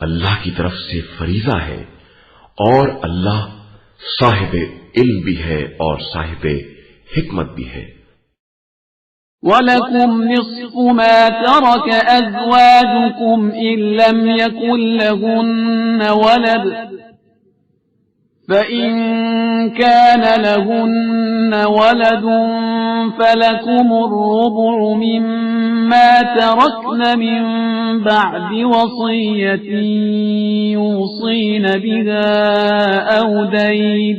اللہ کی طرف سے فریضہ ہے، اور اللہ صاحب علم بھی ہے اور صاحب حکمت بھی ہے۔ وَلَكُمْ نِصْفُ مَا تَرَكَ أَزْوَاجُكُمْ إِن لَّمْ يَكُن لَّهُنَّ وَلَدٌ فإن كان لهن ولد فلكم الربع مما تركن من بعد وصية يوصين بها أو دين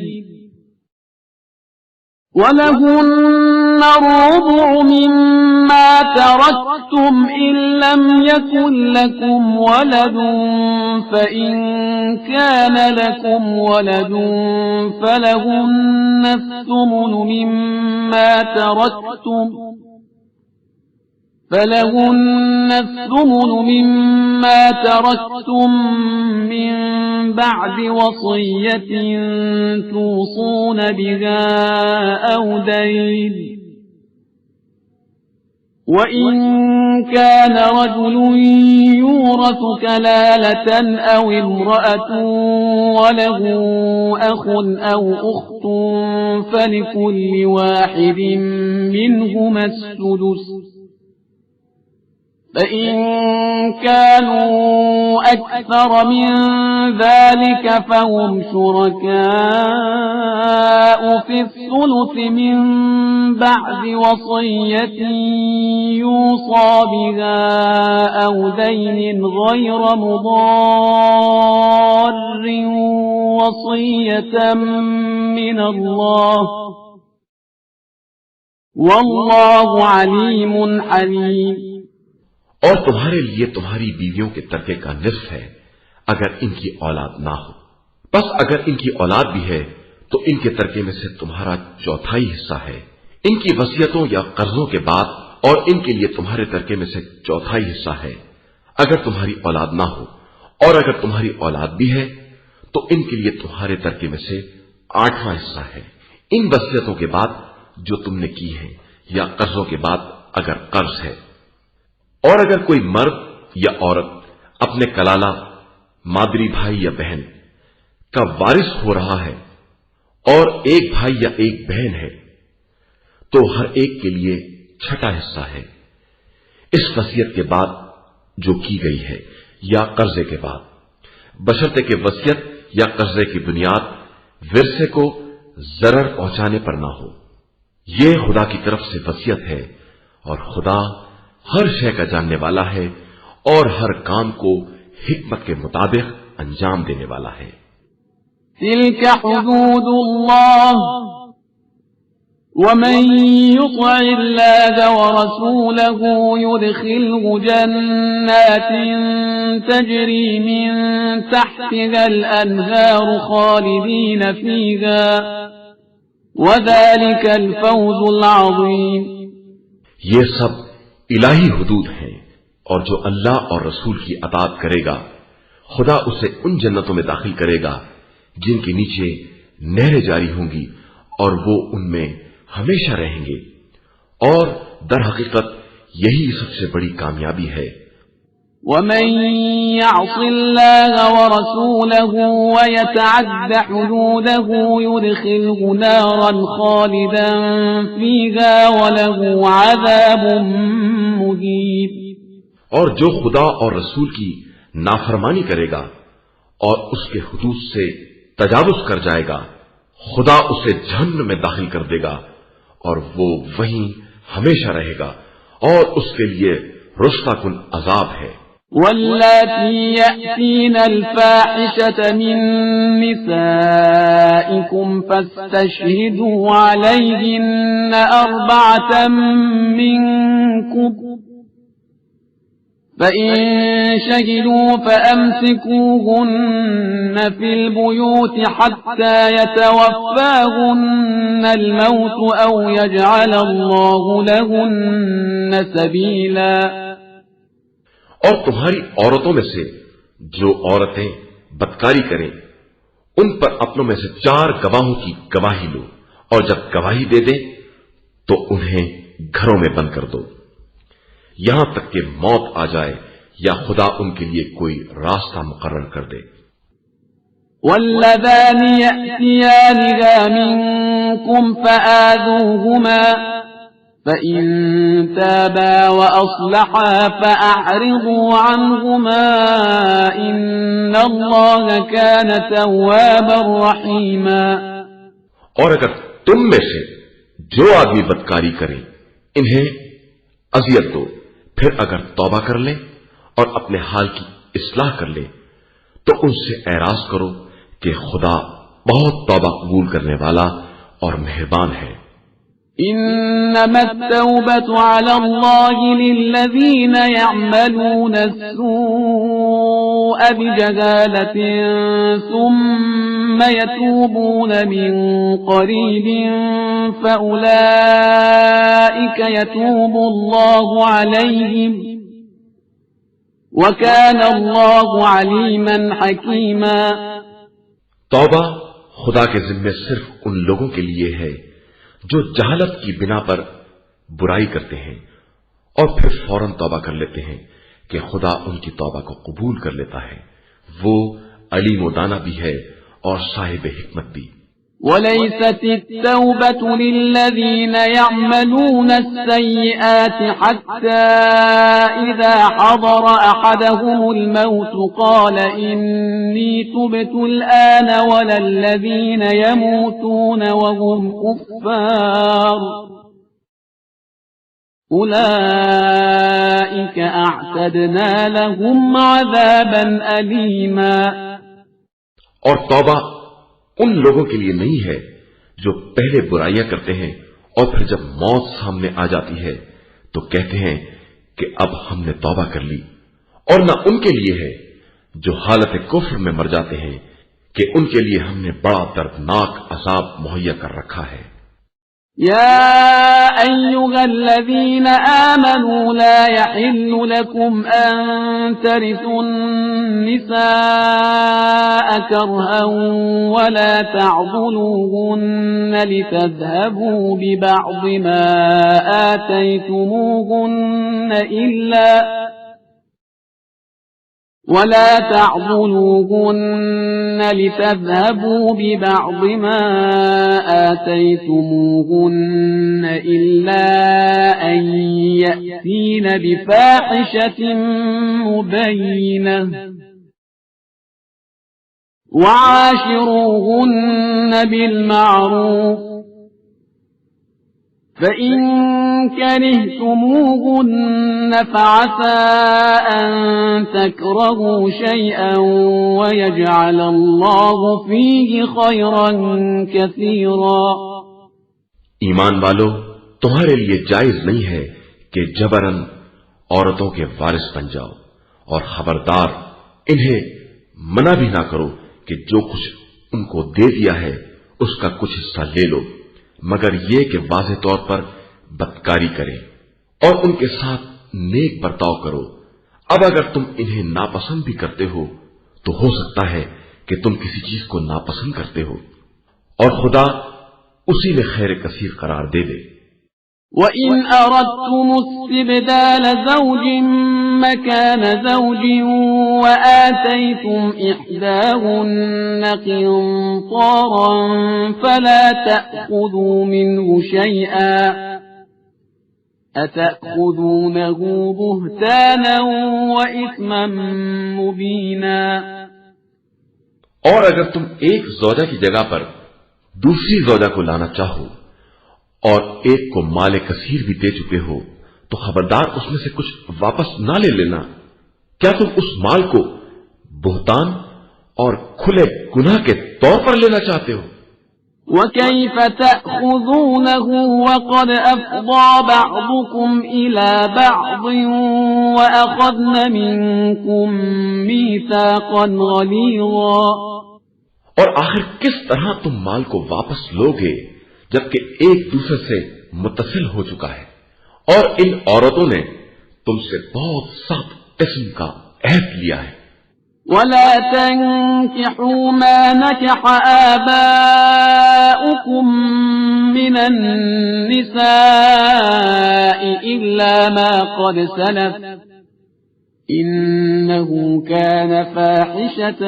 ولهن الربع مما تركتم إن لم يكن لكم ولد فإن كان لكم ولد فلهن الثمن مما تركتم من بعد وصية توصون بها أو دين وإن كان رجل يورث كلالة أو امرأة وله أخ أو أخت فلكل واحد منهما السدس فإن كانوا أكثر من ذلك فهم شركاء في الثلث من بعد وصية يوصى بها أو دين غير مضار وصية من الله والله عليم حليم. اور تمہارے لیے تمہاری بیویوں کے ترکے کا نصف ہے اگر ان کی اولاد نہ ہو. بس اگر ان کی اولاد بھی ہے تو ان کے ترکے میں سے تمہارا چوتھائی حصہ ہے ان کی وصیتوں یا قرضوں کے بعد، اور ان کے لیے تمہارے ترکے میں سے چوتھائی حصہ ہے اگر تمہاری اولاد نہ ہو، اور اگر تمہاری اولاد بھی ہے تو ان کے لیے تمہارے ترکے میں سے آٹھواں حصہ ہے ان وصیتوں کے بعد جو تم نے کی ہے یا قرضوں کے بعد اگر قرض ہے. اور اگر کوئی مرد یا عورت اپنے کلالہ، مادری بھائی یا بہن کا وارث ہو رہا ہے اور ایک بھائی یا ایک بہن ہے تو ہر ایک کے لیے چھٹا حصہ ہے اس وصیت کے بعد جو کی گئی ہے یا قرضے کے بعد، بشرطے کہ وصیت یا قرضے کی بنیاد ورثے کو ضرر پہنچانے پر نہ ہو. یہ خدا کی طرف سے وصیت ہے اور خدا ہر شے کا جاننے والا ہے اور ہر کام کو حکمت کے مطابق انجام دینے والا ہے. تلك حدود الله ومن يطع الله ورسوله يدخله جنات تجري من تحتها الأنهار خالدين فيها وذلك الفوز العظيم. یہ سب الہی حدود ہیں، اور جو اللہ اور رسول کی اطاعت کرے گا خدا اسے ان جنتوں میں داخل کرے گا جن کے نیچے نہریں جاری ہوں گی اور وہ ان میں ہمیشہ رہیں گے، اور در حقیقت یہی سب سے بڑی کامیابی ہے. ومن يعص الله ورسوله ويتعد حدوده يدخله نارا خالدا فيها وله عذاب مهين. اور جو خدا اور رسول کی نافرمانی کرے گا اور اس کے حدود سے تجاوز کر جائے گا خدا اسے جہنم میں داخل کر دے گا اور وہ وہیں ہمیشہ رہے گا اور اس کے لیے رسوا کن عذاب ہے. واللاتي يأتين الفاحشة من نسائكم فاستشهدوا عليهن 4 منكم فإن شهدوا فأمسكوهن في البيوت حتى يتوفاهن الموت أو يجعل الله لهن سبيلا. اور تمہاری عورتوں میں سے جو عورتیں بدکاری کریں ان پر اپنوں میں سے 4 گواہوں کی گواہی لو، اور جب گواہی دے دیں تو انہیں گھروں میں بند کر دو یہاں تک کہ موت آ جائے یا خدا ان کے لیے کوئی راستہ مقرر کر دے. واللذان يأتيانها منكم فآذوهما فإن تابا وأصلحا فأعرضوا عنهما إن الله كان توابا رحيما۔ اور اگر تم میں سے جو آدمی بدکاری کرے انہیں اذیت دو، پھر اگر توبہ کر لے اور اپنے حال کی اصلاح کر لے تو ان سے اعراض کرو کہ خدا بہت توبہ قبول کرنے والا اور مہربان ہے۔ إنما التوبة على الله للذين يعملون السوء بجهالة ثم يتوبون من قريب فأولئك يتوب الله عليهم وكان الله عليما حكيما۔ توبہ خدا کے ذمے صرف ان لوگوں کے لیے ہے جو جہالت کی بنا پر برائی کرتے ہیں اور پھر فوراً توبہ کر لیتے ہیں کہ خدا ان کی توبہ کو قبول کر لیتا ہے، وہ علیم و دانا بھی ہے اور صاحب حکمت بھی۔ وَلَيْسَتِ التَّوْبَةُ لِلَّذِينَ يَعْمَلُونَ السَّيِّئَاتِ حَتَّى إِذَا حَضَرَ أَحَدَهُمُ الْمَوْتُ قَالَ إِنِّي تُبْتُ الْآنَ وَلَا الَّذِينَ يَمُوتُونَ وَهُمْ كُفَّارٌ أُولَئِكَ أَعْتَدْنَا لَهُمْ عَذَابًا أَلِيمًا۔ اور توبہ ان لوگوں کے لیے نہیں ہے جو پہلے برائیاں کرتے ہیں اور پھر جب موت سامنے آ جاتی ہے تو کہتے ہیں کہ اب ہم نے توبہ کر لی، اور نہ ان کے لیے ہے جو حالت کفر میں مر جاتے ہیں کہ ان کے لیے ہم نے بڑا دردناک عذاب مہیا کر رکھا ہے۔ يا أيها الذين آمنوا لا يحل لكم أن ترثوا النساء كرها ولا تعضلوهن لتذهبوا ببعض ما آتيتموهن إلا أن يأتين بفاحشة مبينة وعاشروهن بالمعروف فإن كرهتموهن فعسى أن تكرهوا شيئا ويجعل الله فيه خيرا كثيرا۔ ایمان والو، تمہارے لیے جائز نہیں ہے کہ جبرن عورتوں کے وارث بن جاؤ، اور خبردار انہیں منع بھی نہ کرو کہ جو کچھ ان کو دے دیا ہے اس کا کچھ حصہ لے لو، مگر یہ کہ واضح طور پر بدکاری کریں اور ان کے ساتھ نیک برتاؤ کرو۔ اب اگر تم انہیں ناپسند بھی کرتے ہو تو ہو سکتا ہے کہ تم کسی چیز کو ناپسند کرتے ہو، اور خدا اسی میں خیر کثیر قرار دے دے۔ وَإِنْ أَرَدْتُمُ اسْتِبْدَالَ زَوْجٍ مَّكَانَ زَوْجٍ وَآتَيْتُمْ إِحْدَاهُنَّ قِنطَارًا فَلَا تَأْخُذُوا مِنْهُ شَيْئًا أَتَأْخُذُونَهُ بُهْتَانًا وَإِثْمًا مُّبِينًا۔ اور اگر تم ایک زوجہ کی جگہ پر دوسری زوجہ کو لانا چاہو اور ایک کو مال کثیر بھی دے چکے ہو تو خبردار اس میں سے کچھ واپس نہ لے لینا۔ کیا تم اس مال کو بہتان اور کھلے گناہ کے طور پر لینا چاہتے ہو؟ وَكَيْفَ تَأْخُذُونَهُ وَقَدْ أَفْضَىٰ بَعْضُكُمْ إِلَىٰ بَعْضٍ وَأَخَذْنَ مِنكُم مِّيثَاقًا غَلِيظًا۔ اور آخر کس طرح تم مال کو واپس لوگے جبکہ ایک دوسرے سے متصل ہو چکا ہے، اور ان عورتوں نے تم سے بہت سخت قسم کا عہد لیا ہے۔ وَلَا تَنكِحُوا مَا نَكَحَ آبَاؤُكُم مِّنَ النِّسَاءِ إِلَّا مَا قَدْ سَلَفَ إِنَّهُ كَانَ فَاحِشَةً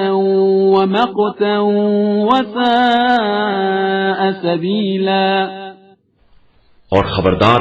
وَمَقْتًا وَسَاءَ سَبِيلًا۔ اور خبردار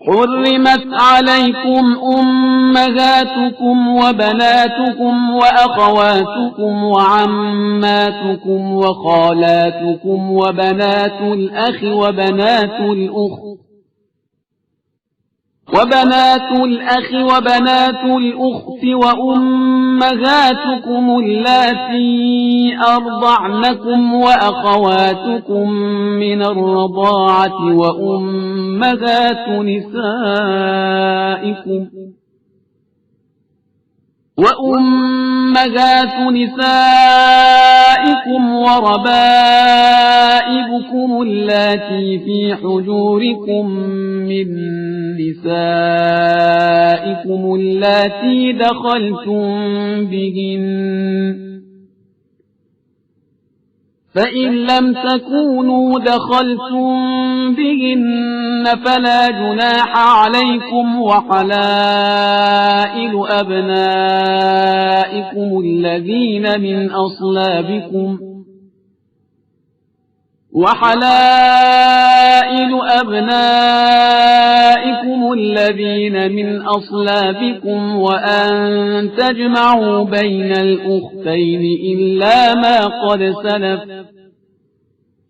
حرمت عليكم أمهاتكم وبناتكم وأخواتكم وعماتكم وخالاتكم وبنات الأخ وبنات الأخت وأمهاتكم اللاتي أرضعنكم وأخواتكم من الرضاعة وأمهات نسائكم وربائبكم اللاتي في حجوركم من نسائكم اللاتي دخلتم بهن فإن لم تكونوا دخلتم بهن فلا جناح عليكم وحلائل أبنائكم الذين من أصلابكم وأن تجمعوا بين الأختين إلا ما قد سلف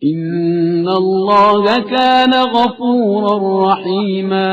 إن الله كان غفورا رحيما۔